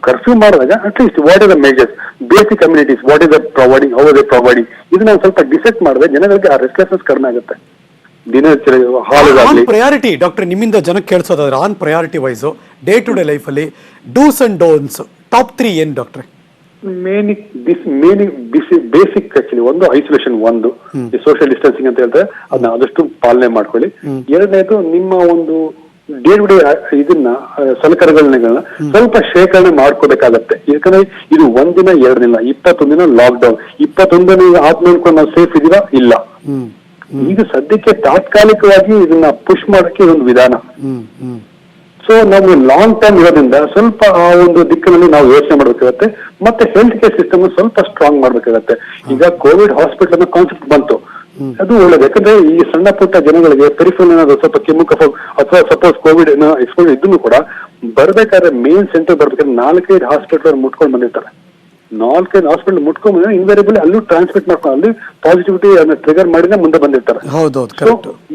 S3: ಕರ್ಫ್ಯೂ ಮಾಡಿದಾಗ at least what is the majors, basic communities, what is the providing, how they providing, ಇದನ್ನ ಸ್ವಲ್ಪ ಡಿಸೈಡ್ ಮಾಡಿದ್ರೆ ಜನಗಳಿಗೆ ಆ ರೆಸ್ಟ್ಲೆಸ್ನೆಸ್ ಕಡಿಮೆ ಆಗುತ್ತೆ.
S1: ಪ್ರಯಾರಿಟಿ ಡಾಕ್ಟರ್, ನಿಮ್ಮಿಂದ ಜನಕ್ಕೆ ಕೇಳಿಸೋದಾದ್ರೆ on priority wise day to day life ಅಲ್ಲಿ ಡೂಸ್ ಅಂಡ್ ಡೋನ್ಸ್ ಟಾಪ್ 3 ಏನ್ ಡಾಕ್ಟ್ರೆ?
S3: ಬೇಸಿಕ್ ಆಕ್ಚುಲಿ ಒಂದು ಐಸೋಲೇಷನ್, ಒಂದು ಸೋಷಿಯಲ್ ಡಿಸ್ಟೆನ್ಸಿಂಗ್ ಅಂತ ಹೇಳ್ತಾರೆ, ಅದನ್ನ ಆದಷ್ಟು ಪಾಲನೆ ಮಾಡ್ಕೊಳ್ಳಿ. ಎರಡನೇದು ನಿಮ್ಮ ಒಂದು ಡೇ ಟು ಡೇ ಇದನ್ನ ಸಲಕರಣೆಗಳನ್ನ ಸ್ವಲ್ಪ ಶೇಖರಣೆ ಮಾಡ್ಕೋಬೇಕಾಗತ್ತೆ. ಯಾಕಂದ್ರೆ ಇದು 1 ದಿನ 2 ದಿನ 21 ದಿನ ಲಾಕ್ ಡೌನ್, 21 ದಿನ ಆದ್ಮೇಲೆ ನಾವು ಸೇಫ್ ಇದೀರಾ ಇಲ್ಲ. ಈಗ ಸದ್ಯಕ್ಕೆ ತಾತ್ಕಾಲಿಕವಾಗಿ ಇದನ್ನ ಪುಷ್ ಮಾಡಕ್ಕೆ ಒಂದು ವಿಧಾನ. ಸೊ ನಾವು ಲಾಂಗ್ ಟರ್ಮ್ ಇರೋದ್ರಿಂದ ಸ್ವಲ್ಪ ಆ ಒಂದು ದಿಕ್ಕಿನಲ್ಲಿ ನಾವು ಯೋಚನೆ ಮಾಡ್ಬೇಕಾಗತ್ತೆ. ಮತ್ತೆ ಹೆಲ್ತ್ ಕೇರ್ ಸಿಸ್ಟಮ್ ಸ್ವಲ್ಪ ಸ್ಟ್ರಾಂಗ್ ಮಾಡ್ಬೇಕಾಗತ್ತೆ. ಈಗ ಕೋವಿಡ್ ಹಾಸ್ಪಿಟಲ್ ಅನ್ನೋ ಕಾನ್ಸೆಪ್ಟ್ ಬಂತು, ಅದು ಒಳ್ಳೇದು. ಯಾಕಂದ್ರೆ ಈ ಸಣ್ಣ ಪುಟ್ಟ ಜನಗಳಿಗೆ ಪೆರಿಫೆರಲ್ ಏನಾದ್ರು ಸ್ವಲ್ಪ ಕೆಮ್ಮು ಕಫ ಅಥವಾ ಸಪೋಸ್ ಕೋವಿಡ್ ಎಕ್ಸ್ಪೋಸ್ ಇದನ್ನು ಕೂಡ ಬರ್ಬೇಕಾದ್ರೆ ಮೇನ್ ಸೆಂಟರ್ ಬರ್ಬೇಕಾದ್ರೆ 4-5 ಹಾಸ್ಪಿಟಲ್ ಮುಟ್ಕೊಂಡು ಬಂದಿರ್ತಾರೆ. 4-5 ಹಾಸ್ಪಿಟಲ್ ಮುಟ್ಕೊಂಡ್ಬಂದ್ರೆ ಇನ್ವೇರಿಯಬಲಿ ಅಲ್ಲೂ ಟ್ರಾನ್ಸ್ಮಿಟ್ ಮಾಡ್ಕೊಂಡು ಅಲ್ಲಿ ಪಾಸಿಟಿವಿಟಿ ಟ್ರಿಗರ್ ಮಾಡಿದ್ರೆ ಮುಂದೆ ಬಂದಿರ್ತಾರೆ.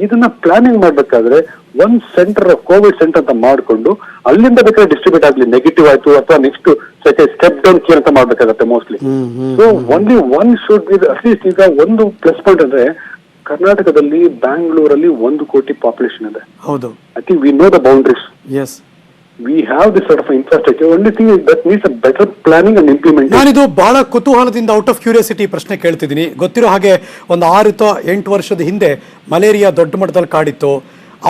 S3: ಇದನ್ನ ಪ್ಲಾನಿಂಗ್ ಮಾಡ್ಬೇಕಾದ್ರೆ ಒಂದ್ ಸೆಂಟರ್ ಕೋವಿಡ್ ಸೆಂಟರ್ ಅಂತ ಮಾಡ್ಕೊಂಡು ಅಲ್ಲಿಂದ ಬೇಕಾದ್ರೆ ಡಿಸ್ಟ್ರಿಬ್ಯೂಟ್ ಆಗ್ಲಿ, ನೆಗೆಟಿವ್ ಆಯ್ತು ಅಥವಾ ನೆಕ್ಸ್ಟ್ ಸ್ಟೆಪ್ ಡೌನ್ ಕೇರ್ ಅಂತ ಮಾಡ್ಬೇಕಾಗತ್ತೆ mostly. So only one should be at least. ಈಗ ಒಂದು ಪ್ಲಸ್ ಪಾಯಿಂಟ್ ಅಂದ್ರೆ ಕರ್ನಾಟಕದಲ್ಲಿ ಬ್ಯಾಂಗ್ಳೂರಲ್ಲಿ 1 ಕೋಟಿ ಪಾಪ್ಯುಲೇಷನ್ ಇದೆ. ಹೌದು, I think we know the boundaries. Yes, we have this sort of infrastructure. Only thing is that needs a better planning and implementation. ನಾನಿದು ಬಹಳ ಕುತೂಹಲದಿಂದ ಔಟ್ ಆಫ್ ಕ್ಯೂರಿಯಾಸಿಟಿ ಪ್ರಶ್ನೆ ಕೇಳ್ತಿದ್ದೀನಿ. ಗೊತ್ತಿರೋ ಹಾಗೆ ಒಂದು 6 ಅಥವಾ 8 ವರ್ಷದ ಹಿಂದೆ ಮಲೇರಿಯಾ ದೊಡ್ಡ ಮಟ್ಟದಲ್ಲಿ ಕಾಡಿತ್ತು.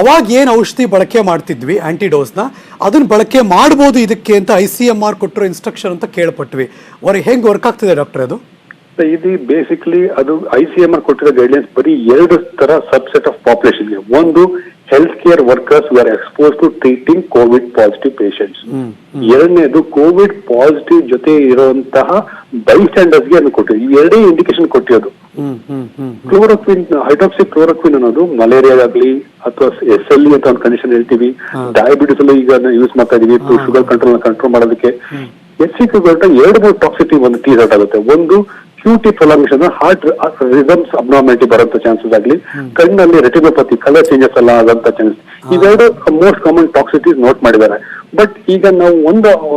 S3: ಅವಾಗ ಏನು ಔಷಧಿ ಬಳಕೆ ಮಾಡ್ತಿದ್ವಿ ಆಂಟಿಡೋಸ್ನ, ಅದನ್ನ ಬಳಕೆ ಮಾಡ್ಬೋದು ಇದಕ್ಕೆ ಅಂತ ICMR ಕೊಟ್ಟಿರೋ ಇನ್ಸ್ಟ್ರಕ್ಷನ್ ಅಂತ ಕೇಳ್ಪಟ್ವಿ. ಅವ್ರಿಗೆ ಹೆಂಗ್ ವರ್ಕ್ ಆಗ್ತಿದೆ ಡಾಕ್ಟರ್ ಅದು? ಇದು ಬೇಸಿಕ್ಲಿ ಅದು ICMR ಕೊಟ್ಟಿರೋ ಗೈಡ್ಲೈನ್ಸ್ ಬರೀ 2 ತರ ಸಬ್ಸೆಟ್ ಆಫ್ ಪಾಪ್ಯುಲೇಷನ್ಗೆ. ಒಂದು health care workers are exposed to treating covid positive patients. ಎರಡನೇದು ಕೋವಿಡ್ ಪಾಸಿಟಿವ್ ಜೊತೆ ಇರುವಂತಹ ಬೈಸ್ಟ್ಯಾಂಡರ್ಸ್ಗೆ ಅದನ್ನು ಕೊಟ್ಟಿದ್ದು. ಈ ಎರಡೇ ಇಂಡಿಕೇಶನ್ ಕೊಟ್ಟಿರೋದು. ಕ್ಲೋರೋಕ್ವಿನ್, ಹೈಡ್ರಾಕ್ಸಿ ಕ್ಲೋರೋಕ್ವಿನ್ ಅನ್ನೋದು ಮಲೇರಿಯಾಗಲಿ ಅಥವಾ SLE ಅಂತ ಒಂದು ಕಂಡೀಷನ್ ಹೇಳ್ತೀವಿ, ಡಯಾಬಿಟಿಸ್ ಅಲ್ಲೂ ಈಗ ಯೂಸ್ ಮಾಡ್ತಾ ಇದೀವಿ ಶುಗರ್ ಕಂಟ್ರೋಲ್ ಮಾಡೋದಕ್ಕೆ. HCQ 2-3 ಟಾಕ್ಸಿಟಿ ಒಂದು ಟೀಸರ್ಟ್ ಆಗುತ್ತೆ. ಒಂದು QT prolongation, heart rhythms abnormality ಬರುವಂತ ಚಾನ್ಸಸ್ ಆಗಲಿ, ಕಣ್ಣಲ್ಲಿ ರೆಟಿನೋಪತಿ ಕಲರ್ ಚೇಂಜಸ್ ಎಲ್ಲ ಆದಂತ ಚಾನ್ಸಸ್, ಇವೆರಡು ಮೋಸ್ಟ್ ಕಾಮನ್ ಟಾಕ್ಸಿಟೀಸ್ ನೋಟ್ ಮಾಡಿದ್ದಾರೆ. ಬಟ್ ಈಗ ನಾವು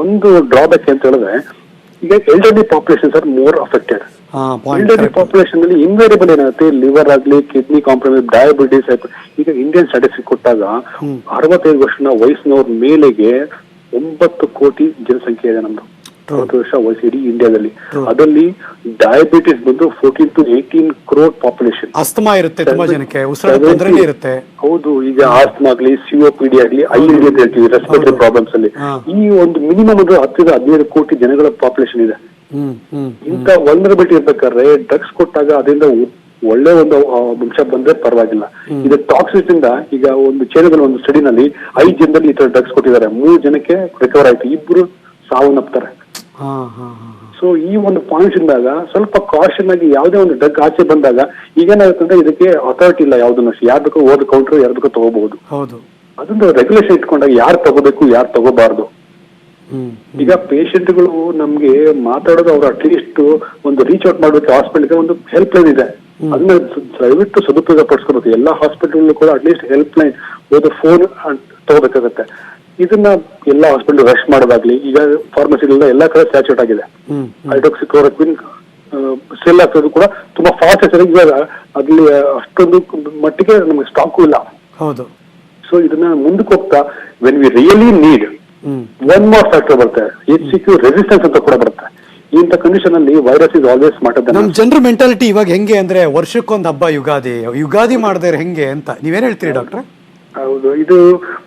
S3: ಒಂದು ಡ್ರಾಬ್ಯಾಕ್ ಅಂತ ಹೇಳಿದ್ರೆ, ಈಗ elderly populations are more affected. Elderly population ಅಲ್ಲಿ ಇನ್ವೇರಿಯಬಲ್ ಏನಾಗುತ್ತೆ, ಲಿವರ್ ಆಗಲಿ, ಕಿಡ್ನಿ ಕಾಂಪ್ರಮೈಸ್, ಡಯಾಬಿಟಿಸ್. ಈಗ ಇಂಡಿಯನ್ ಸ್ಟಾಟಿಸ್ಟಿಕ್ ಕೊಟ್ಟಾಗ 65 ವರ್ಷದ ವಯಸ್ಸಿನವ್ರ ಮೇಲೆಗೆ 9 ಕೋಟಿ ಜನಸಂಖ್ಯೆ ಇದೆ ನಮ್ದು. 30 ವರ್ಷ ವಯಸ್ಸು ಇಡೀ ಇಂಡಿಯಾದಲ್ಲಿ. ಅದರಲ್ಲಿ ಡಯಾಬಿಟಿಸ್ ಬಂದು 14 to 18 crore ಪಾಪ್ಯುಲೇಷನ್.
S1: ಅಸ್ತಮಾ ಇರುತ್ತೆ ತುಂಬಾ ಜನಕ್ಕೆ, ಉಸಿರಾಟ ತೊಂದರೆ ಇರುತ್ತೆ.
S3: ಹೌದು, ಈಗ ಆಸ್ತಮಾ ಆಗಲಿ, COPD ಆಗಲಿ, ILD ಅಂತ ಹೇಳ್ತೀವಿ, ರೆಸ್ಪಿರೇಟರಿ ಪ್ರಾಬ್ಲಮ್ಸ್ ಅಲ್ಲಿ ಈ ಒಂದು ಮಿನಿಮಮ್ 10-15 ಕೋಟಿ ಜನಗಳ ಪಾಪ್ಯುಲೇಷನ್ ಇದೆ. ಇಂತ ವಲ್ನರಬಿಲಿಟಿ ಇರ್ಬೇಕಾದ್ರೆ ಡ್ರಗ್ಸ್ ಕೊಟ್ಟಾಗ ಅದರಿಂದ ಒಳ್ಳೆ ಒಂದು ಅಂಶ ಬಂದ್ರೆ ಪರವಾಗಿಲ್ಲ. ಇದು ಟಾಕ್ಸಿಸ್ ಇಂದ ಈಗ ಒಂದು ಚೈನಾದಲ್ಲಿ ಒಂದು ಸ್ಟಡಿನಲ್ಲಿ 5 ಜನದಲ್ಲಿ ಈ ತರ ಡ್ರಗ್ಸ್ ಕೊಟ್ಟಿದ್ದಾರೆ. 3 ಜನಕ್ಕೆ ರಿಕವರ್ ಆಯ್ತು, 2 ಸಾವನ್ನಪ್ತಾರೆ. ಸೊ ಈ ಒಂದು ಪಾಯಿಂಟ್ಸ್ ಇಂದಾಗ ಸ್ವಲ್ಪ ಕಾಷನ್ ಆಗಿ ಯಾವುದೇ ಒಂದು ಡ್ರಗ್ ಆಚೆ ಬಂದಾಗ ಈಗೇನಾಗುತ್ತೆ, ಇದಕ್ಕೆ ಅಥಾರಿಟಿ ಇಲ್ಲ, ಯಾವ್ದನ್ನ ಯಾರು ಬೇಕೋ ಓದ್ ಕೌಂಟ್ರ್, ಯಾರು ಬೇಕೋ ತಗೋಬಹುದು. ಅದೊಂದು ರೆಗ್ಯುಲೇಷನ್ ಇಟ್ಕೊಂಡಾಗ ಯಾರು ತಗೋಬೇಕು, ಯಾರು ತಗೋಬಾರ್ದು. ಈಗ ಪೇಷಂಟ್ಗಳು ನಮ್ಗೆ ಮಾತಾಡೋದು, ಅವ್ರು ಅಟ್ಲೀಸ್ಟ್ ಒಂದು ರೀಚ್ ಔಟ್ ಮಾಡ್ಬೇಕು ಹಾಸ್ಪಿಟಲ್ಗೆ, ಒಂದು ಹೆಲ್ಪ್ ಲೈನ್ ಇದೆ, ಅದನ್ನ ದಯವಿಟ್ಟು ಸದುಪಯೋಗ ಪಡಿಸ್ಕೋಬೇಕು. ಎಲ್ಲಾ ಹಾಸ್ಪಿಟಲ್ ಕೂಡ ಅಟ್ಲೀಸ್ಟ್ ಹೆಲ್ಪ್ ಲೈನ್ ಫೋನ್ ತಗೋಬೇಕಾಗತ್ತೆ. ಇದನ್ನ ಎಲ್ಲಾ ಹಾಸ್ಪಿಟಲ್ ರಶ್ ಮಾಡೋದಾಗ್ಲಿ, ಈಗ ಫಾರ್ಮಸಿಗಳೆಲ್ಲ ಎಲ್ಲಾ ಕಡೆ ಸ್ಯಾಚುರೇಟ್ ಆಗಿದೆ. ಹೈಡ್ರಾಕ್ಸಿ ಕ್ಲೋರೋಕ್ವಿನ್ ಸೇಲ್ ಆಗ್ತದೆ ಕೂಡ ತುಂಬಾ ಫಾಸ್ಟ್ ಆಗಿ, ಇವಾಗ ಅಲ್ಲಿ ಅಷ್ಟೊಂದು ಮಟ್ಟಿಗೆ ನಮ್ಗೆ ಸ್ಟಾಕು ಇಲ್ಲ. ಹೌದು. ಸೊ ಇದನ್ನ ಮುಂದಕ್ಕೆ ಹೋಗ್ತಾ when we really need one more factor ಬರುತ್ತೆ, HCQ ರೆಸಿಸ್ಟೆನ್ಸ್ ಅಂತ ಕೂಡ ಬರುತ್ತೆ. ಇಂಥ ಕಂಡೀಷನ್ ಅಲ್ಲಿ ವೈರಸ್ ಇಸ್ ಆಲ್ವೇಸ್ ಮಾಡ್ತದೆ.
S1: ನಮ್ ಜನರ ಮೆಂಟಾಲಿಟಿ ಇವಾಗ ಹೆಂಗೆ ಅಂದ್ರೆ, ವರ್ಷಕ್ಕೊಂದು ಹಬ್ಬ ಯುಗಾದಿ ಮಾಡದೇ ಹೆಂಗೆ ಅಂತ ನೀವೇನ್ ಹೇಳ್ತೀರಿ ಡಾಕ್ಟ್ರೆ?
S3: ಹೌದು, ಇದು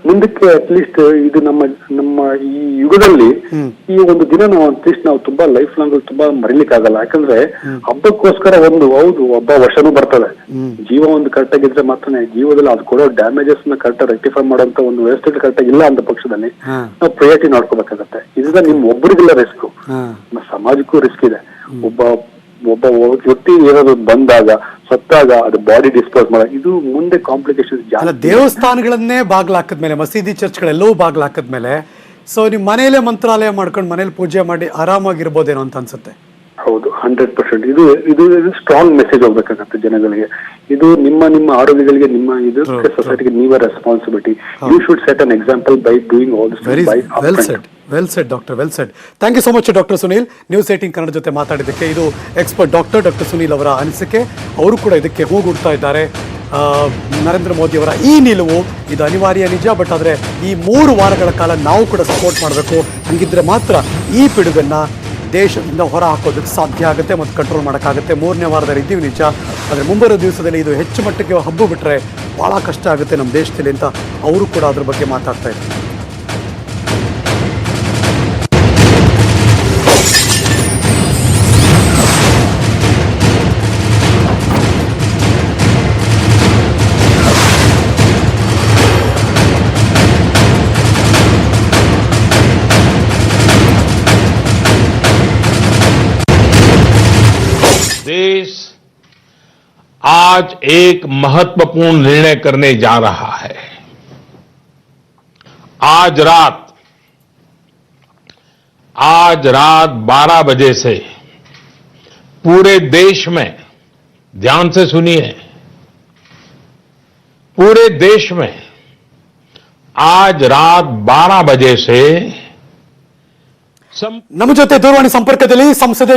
S3: ಮುಂದಕ್ಕೆ ಅಟ್ಲೀಸ್ಟ್ ಇದು ನಮ್ಮ ಈ ಯುಗದಲ್ಲಿ ಈ ಒಂದು ದಿನ ನಾವು ಅಟ್ಲೀಸ್ಟ್ ನಾವು ತುಂಬಾ ಲೈಫ್ ಲಾಂಗ್ ತುಂಬಾ ಮರಿಲಿಕ್ಕೆ ಆಗಲ್ಲ. ಯಾಕಂದ್ರೆ ಹಬ್ಬಕ್ಕೋಸ್ಕರ ಹೌದು ಹಬ್ಬ ವರ್ಷನೂ ಬರ್ತದೆ. ಜೀವ ಒಂದು ಕರೆಕ್ಟ್ ಆಗಿದ್ರೆ ಮಾತ್ರನೇ ಜೀವದಲ್ಲಿ ಅದು ಕೊಡೋ ಡ್ಯಾಮೇಜಸ್ ನ ಕರೆಕ್ಟ್ ರೆಕ್ಟಿಫೈ ಮಾಡುವಂತ ಒಂದು ವ್ಯವಸ್ಥೆ ಕರೆಕ್ಟ್ ಆಗಿಲ್ಲ ಅಂತ ಪಕ್ಷದಲ್ಲಿ ನಾವು ಪ್ರಯಾರಿಟಿ ನೋಡ್ಕೋಬೇಕಾಗತ್ತೆ. ಇದರಿಂದ ನಿಮ್ ಒಬ್ಬರಿಗೆಲ್ಲ ರಿಸ್ಕ್, ಸಮಾಜಕ್ಕೂ ರಿಸ್ಕ್ ಇದೆ. ಒಬ್ಬ ವ್ಯಕ್ತಿ ಏನಾದ್ರು ಬಂದಾಗ ಸತ್ತಾಗ ಅದು ಬಾಡಿ ಡಿಸ್ಪೋಸ್ ಮಾಡ, ಇದು ಮುಂದೆ ಕಾಂಪ್ಲಿಕೇಶನ್ ಜಾಸ್ತಿ.
S1: ದೇವಸ್ಥಾನಗಳನ್ನೇ ಬಾಗ್ಲಾಕದ್ಮೇಲೆ, ಮಸೀದಿ ಚರ್ಚ್ಗಳೆಲ್ಲವೂ ಬಾಗ್ಲಾಕದ್ಮೇಲೆ, ಸೊ ನಿಮ್ ಮನೆಯಲ್ಲೇ ಮಂತ್ರಾಲಯ ಮಾಡ್ಕೊಂಡು ಮನೇಲಿ ಪೂಜೆ ಮಾಡಿ ಆರಾಮಾಗಿರ್ಬೋದೇನೋ ಅಂತ ಅನ್ಸುತ್ತೆ.
S3: ಹೌದು, 100%. ಇದು ಸ್ಟ್ರಾಂಗ್ ಮೆಸೇಜ್ ಹೋಗ್ಬೇಕಾಗತ್ತೆ ಜನಗಳಿಗೆ. ಇದು ನಿಮ್ಮ ಆರೋಗ್ಯಗಳಿಗೆ, ನಿಮ್ಮ ಇದಕ್ಕೆ ಸೊಸೈಟಿಗೆ ನೀವೇ responsibility. You should set an example by doing all this.
S1: Well said doctor, well said. Thank you so much doctor Sunil, news 18 Kannada ಜೊತೆ ಮಾತಾಡಿದ್ದಕ್ಕೆ. ಇದು ಎಕ್ಸ್ಪರ್ಟ್ ಡಾಕ್ಟರ್ ಸುನೀಲ್ ಅವರ ಅನಿಸಿಕೆ. ಅವರು ಕೂಡ ಇದಕ್ಕೆ ಹೋಗುಡ್ತಾ ಇದ್ದಾರೆ. ನರೇಂದ್ರ ಮೋದಿ ಅವರ ಈ ನಿಲುವು ಇದು ಅನಿವಾರ್ಯ ನಿಜ, ಬಟ್ ಆದರೆ ಈ 3 ವಾರಗಳ ಕಾಲ ನಾವು ಕೂಡ ಸಪೋರ್ಟ್ ಮಾಡಬೇಕು. ಹಂಗಿದ್ರೆ ಮಾತ್ರ ಈ ಪಿಡುಗನ್ನು ದೇಶದಿಂದ ಹೊರ ಹಾಕೋದಕ್ಕೆ ಸಾಧ್ಯ ಆಗುತ್ತೆ ಮತ್ತು ಕಂಟ್ರೋಲ್ ಮಾಡೋಕ್ಕಾಗುತ್ತೆ. 3ನೇ ವಾರದಲ್ಲಿ ಇದ್ದೀವಿ ನಿಜ, ಆದರೆ ಮುಂಬರುವ ದಿವಸದಲ್ಲಿ ಇದು ಹೆಚ್ಚು ಮಟ್ಟಿಗೆ ಹಬ್ಬ ಬಿಟ್ಟರೆ ಭಾಳ ಕಷ್ಟ ಆಗುತ್ತೆ ನಮ್ಮ ದೇಶದಲ್ಲಿ ಅಂತ ಅವರು ಕೂಡ ಅದ್ರ ಬಗ್ಗೆ ಮಾತಾಡ್ತಾ ಇದ್ದಾರೆ.
S2: देश आज एक महत्वपूर्ण निर्णय करने जा रहा है. आज रात 12 बजे से पूरे देश में, ध्यान से सुनिए, पूरे देश में आज रात 12 बजे से
S1: ನಮ್ಮ ಜೊತೆ ದೂರವಾಣಿ ಸಂಪರ್ಕದಲ್ಲಿ ಸಂಸದೆ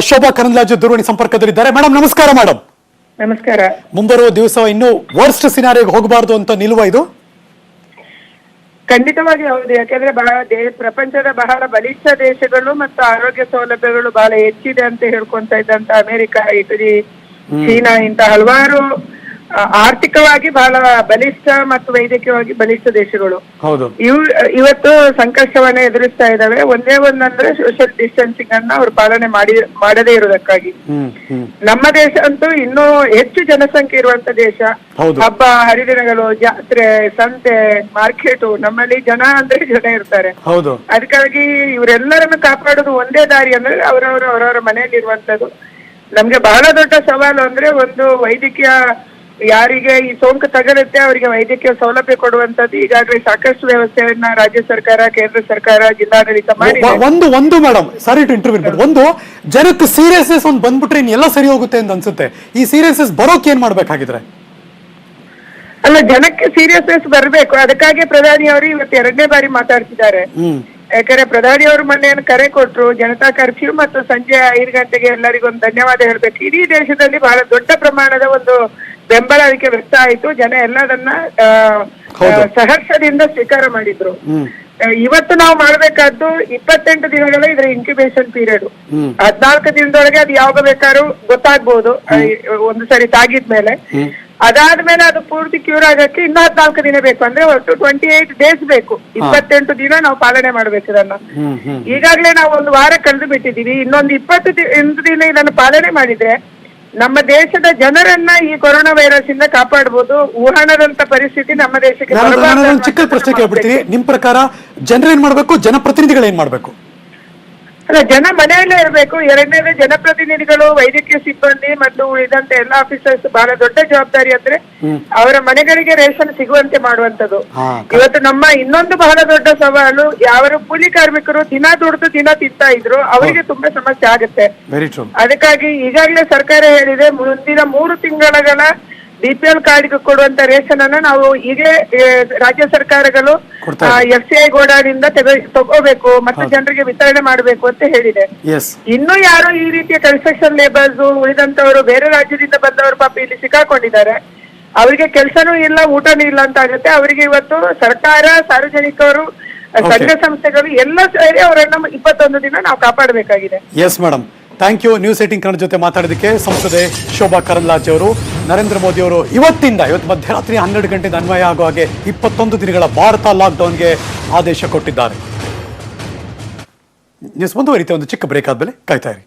S1: ಶೋಭಾ ಕರಂದ್ಲಾಜೆ ದೂರವಾಣಿ ಸಂಪರ್ಕದಲ್ಲಿದ್ದಾರೆ. ಮೇಡಮ್ ನಮಸ್ಕಾರ. ಮೇಡಮ್
S4: ನಮಸ್ಕಾರ.
S1: ಮುಂಬರುವ ದಿವಸ ಇನ್ನೂ ವರ್ಸ್ಟ್ ಸಿನಾರಿಯೋಗೆ ಹೋಗಬಾರ್ದು ಅಂತ ನಿಲುವ ಇದು?
S4: ಖಂಡಿತವಾಗಿ ಹೌದು. ಯಾಕಂದ್ರೆ ಪ್ರಪಂಚದ ಬಹಳ ಬಲಿಷ್ಠ ದೇಶಗಳು ಮತ್ತು ಆರೋಗ್ಯ ಸೌಲಭ್ಯಗಳು ಬಹಳ ಹೆಚ್ಚಿದೆ ಅಂತ ಹೇಳ್ಕೊಂತ ಇದ್ದಂತ ಅಮೆರಿಕ, ಇಟಲಿ, ಚೀನಾ ಇಂತ ಹಲವಾರು ಆರ್ಥಿಕವಾಗಿ ಬಹಳ ಬಲಿಷ್ಠ ಮತ್ತು ವೈದ್ಯಕೀಯವಾಗಿ ಬಲಿಷ್ಠ ದೇಶಗಳು
S1: ಹೌದು.
S4: ಇವತ್ತು ಸಂಕಷ್ಟವನ್ನ ಎದುರಿಸ್ತಾ ಇದ್ದಾವೆ. ಒಂದೇ ಒಂದಂದ್ರೆ ಸೋಷಿಯಲ್ ಡಿಸ್ಟೆನ್ಸಿಂಗ್ ಅನ್ನ ಅವ್ರು ಪಾಲನೆ ಮಾಡದೇ ಇರೋದಕ್ಕಾಗಿ. ನಮ್ಮ ದೇಶ ಅಂತೂ ಇನ್ನೂ ಹೆಚ್ಚು ಜನಸಂಖ್ಯೆ ಇರುವಂತ ದೇಶ.
S1: ಹೌದು.
S4: ಹಬ್ಬ ಹರಿದಿನಗಳು, ಜಾತ್ರೆ, ಸಂತೆ, ಮಾರ್ಕೆಟು, ನಮ್ಮಲ್ಲಿ ಜನ ಅಂದ್ರೆ ಜನ ಇರ್ತಾರೆ.
S1: ಹೌದು.
S4: ಅದಕ್ಕಾಗಿ ಇವರೆಲ್ಲರನ್ನು ಕಾಪಾಡೋದು ಒಂದೇ ದಾರಿ ಅಂದ್ರೆ ಅವರವರ ಮನೆಯಲ್ಲಿ ಇರುವಂತದ್ದು. ನಮ್ಗೆ ಬಹಳ ದೊಡ್ಡ ಸವಾಲು ಅಂದ್ರೆ ಒಂದು ವೈದ್ಯಕೀಯ, ಯಾರಿಗೆ ಈ ಸೋಂಕು ತಗಲುತ್ತೆ ಅವರಿಗೆ ವೈದ್ಯಕೀಯ ಸೌಲಭ್ಯ ಕೊಡುವಂತದ್ದು. ಈಗಾಗಲೇ ಸಾಕಷ್ಟು ವ್ಯವಸ್ಥೆಯನ್ನ ರಾಜ್ಯ ಸರ್ಕಾರ, ಕೇಂದ್ರ ಸರ್ಕಾರ, ಜಿಲ್ಲಾಡಳಿತ ಮಾಡಿ.
S1: ಒಂದು ಮೇಡಮ್, ಸಾರಿ ಟು ಇಂಟರ್ವ್ಯೂ, ಒಂದು ಜನಕ್ಕೆ ಸೀರಿಯಸ್ನೆಸ್ ಒಂದು ಬಂದ್ಬಿಟ್ರೆ ಇನ್ನು ಎಲ್ಲ ಸರಿ ಹೋಗುತ್ತೆ ಅಂತ ಅನ್ಸುತ್ತೆ. ಈ ಸೀರಿಯಸ್ನೆಸ್ ಬರೋಕೆ ಏನ್ ಮಾಡ್ಬೇಕಾಗಿದ್ರೆ?
S4: ಅಲ್ಲ, ಜನಕ್ಕೆ ಸೀರಿಯಸ್ನೆಸ್ ಬರಬೇಕು. ಅದಕ್ಕಾಗಿ ಪ್ರಧಾನಿ ಅವರು ಇವತ್ತು 2ನೇ ಬಾರಿ ಮಾತಾಡ್ತಿದ್ದಾರೆ. ಯಾಕಂದ್ರೆ ಪ್ರಧಾನಿ ಅವರು ಮೊನ್ನೆ ಕರೆ ಕೊಟ್ರು, ಜನತಾ ಕರ್ಫ್ಯೂ ಮತ್ತು ಸಂಜೆ 5 ಗಂಟೆಗೆ ಎಲ್ಲರಿಗೊಂದು ಧನ್ಯವಾದ ಹೇಳ್ಬೇಕು. ಇಡೀ ದೇಶದಲ್ಲಿ ಬಹಳ ದೊಡ್ಡ ಪ್ರಮಾಣದ ಒಂದು ಬೆಂಬಲ ಅದಕ್ಕೆ ವ್ಯಕ್ತ ಆಯ್ತು. ಜನ ಎಲ್ಲದನ್ನ ಸಹರ್ಷದಿಂದ ಸ್ವೀಕಾರ ಮಾಡಿದ್ರು. ಇವತ್ತು ನಾವು ಮಾಡ್ಬೇಕಾದ್ದು 28 ದಿನಗಳ ಇದ್ರ ಇನ್ಕ್ಯುಬೇಷನ್ ಪೀರಿಯಡ್. 14 ದಿನದೊಳಗೆ ಅದು ಯಾವಾಗ ಬೇಕಾದ್ರೂ ಗೊತ್ತಾಗ್ಬಹುದು ಒಂದು ಸರಿ ತಾಗಿದ್ಮೇಲೆ. ಅದಾದ್ಮೇಲೆ ಅದು ಪೂರ್ತಿ ಕ್ಯೂರ್ ಆಗಕ್ಕೆ ಇನ್ನೂ 14 ದಿನ ಬೇಕು. ಅಂದ್ರೆ ಒಟ್ಟು 28 ಡೇಸ್ ಬೇಕು. 28 ದಿನ ನಾವು ಪಾಲನೆ ಮಾಡ್ಬೇಕು ಇದನ್ನ. ಈಗಾಗಲೇ ನಾವು 1 ವಾರ ಕಳೆದು ಬಿಟ್ಟಿದೀವಿ. ಇನ್ನೊಂದು 28 ದಿನ ಇದನ್ನು ಪಾಲನೆ ಮಾಡಿದ್ರೆ ನಮ್ಮ ದೇಶದ ಜನರನ್ನ ಈ ಕೊರೋನಾ ವೈರಸ್ ಇಂದ ಕಾಪಾಡಬಹುದು. ವುಹಾನದಂತ ಪರಿಸ್ಥಿತಿ ನಮ್ಮ ದೇಶಕ್ಕೆ
S1: ಚಿಕ್ಕ ಪ್ರಶ್ನೆ ಕೇಳ್ಬಿಡ್ತೀನಿ. ನಿಮ್ ಪ್ರಕಾರ ಜನರೇನ್ ಮಾಡ್ಬೇಕು, ಜನಪ್ರತಿನಿಧಿಗಳು ಏನ್ ಮಾಡ್ಬೇಕು?
S4: ಅಲ್ಲ, ಜನ ಮನೆಯಲ್ಲೇ ಇರಬೇಕು. 2ನೇದು ಜನಪ್ರತಿನಿಧಿಗಳು, ವೈದ್ಯಕೀಯ ಸಿಬ್ಬಂದಿ ಮತ್ತು ಉಳಿದಂತೆ ಎಲ್ಲ ಆಫೀಸರ್ಸ್ ಬಹಳ ದೊಡ್ಡ ಜವಾಬ್ದಾರಿ ಅಂದ್ರೆ ಅವರ ಮನೆಗಳಿಗೆ ರೇಷನ್ ಸಿಗುವಂತೆ ಮಾಡುವಂತದ್ದು. ಇವತ್ತು ನಮ್ಮ ಇನ್ನೊಂದು ಬಹಳ ದೊಡ್ಡ ಸವಾಲು, ಯಾವ ಕೂಲಿ ಕಾರ್ಮಿಕರು ದಿನ ದುಡಿದು ದಿನ ತಿಂತಾ ಇದ್ರು ಅವರಿಗೆ ತುಂಬಾ ಸಮಸ್ಯೆ ಆಗುತ್ತೆ. ಅದಕ್ಕಾಗಿ ಈಗಾಗಲೇ ಸರ್ಕಾರ ಹೇಳಿದೆ, ಮುಂದಿನ 3 ತಿಂಗಳ BPL ಕಾರ್ಡ್ಗೆ ಕೊಡುವಂತ ರೇಷನ್ ಅನ್ನ ನಾವು ಈಗ ರಾಜ್ಯ ಸರ್ಕಾರಗಳು FCI ಗೋಡಾನಿಂದ ತಗೋಬೇಕು ಮತ್ತು ಜನರಿಗೆ ವಿತರಣೆ ಮಾಡಬೇಕು ಅಂತ ಹೇಳಿದೆ. ಇನ್ನು ಯಾರು ಈ ರೀತಿಯ ಕನ್ಸ್ಟ್ರಕ್ಷನ್ ಲೇಬರ್ಸ್, ಉಳಿದಂತವರು ಬೇರೆ ರಾಜ್ಯದಿಂದ ಬಂದವರು ಪಾಪ ಇಲ್ಲಿ ಸಿಕ್ಕಾಕೊಂಡಿದ್ದಾರೆ. ಅವರಿಗೆ ಕೆಲಸನೂ ಇಲ್ಲ, ಊಟನೂ ಇಲ್ಲ ಅಂತ ಆಗುತ್ತೆ. ಅವರಿಗೆ ಇವತ್ತು ಸರ್ಕಾರ, ಸಾರ್ವಜನಿಕರು, ಸಂಘ ಸಂಸ್ಥೆಗಳು ಎಲ್ಲ ಸೇರಿ ಅವರನ್ನ 21 ದಿನ ನಾವು ಕಾಪಾಡಬೇಕಾಗಿದೆ.
S1: Yes madam, thank you. News 18 Kannada ಜೊತೆ ಮಾತಾಡೋದಕ್ಕೆ ಸಂಸದೆ ಶೋಭಾ ಕರಂದ್ಲಾಜೆ ಅವರು. ನರೇಂದ್ರ ಮೋದಿ ಅವರು ಇವತ್ತು ಮಧ್ಯರಾತ್ರಿ 12 ಗಂಟೆಯಿಂದ ಅನ್ವಯ ಆಗೋ ಹಾಗೆ 21 ದಿನಗಳ ಭಾರತ ಲಾಕ್ಡೌನ್ಗೆ ಆದೇಶ ಕೊಟ್ಟಿದ್ದಾರೆ. ನ್ಯೂಸ್ ಮುಂದುವರಿತೆ. ಒಂದು ಚಿಕ್ಕ ಬ್ರೇಕ್ ಆದ್ಮೇಲೆ ಕಾಯ್ತಾ ಇರಿ.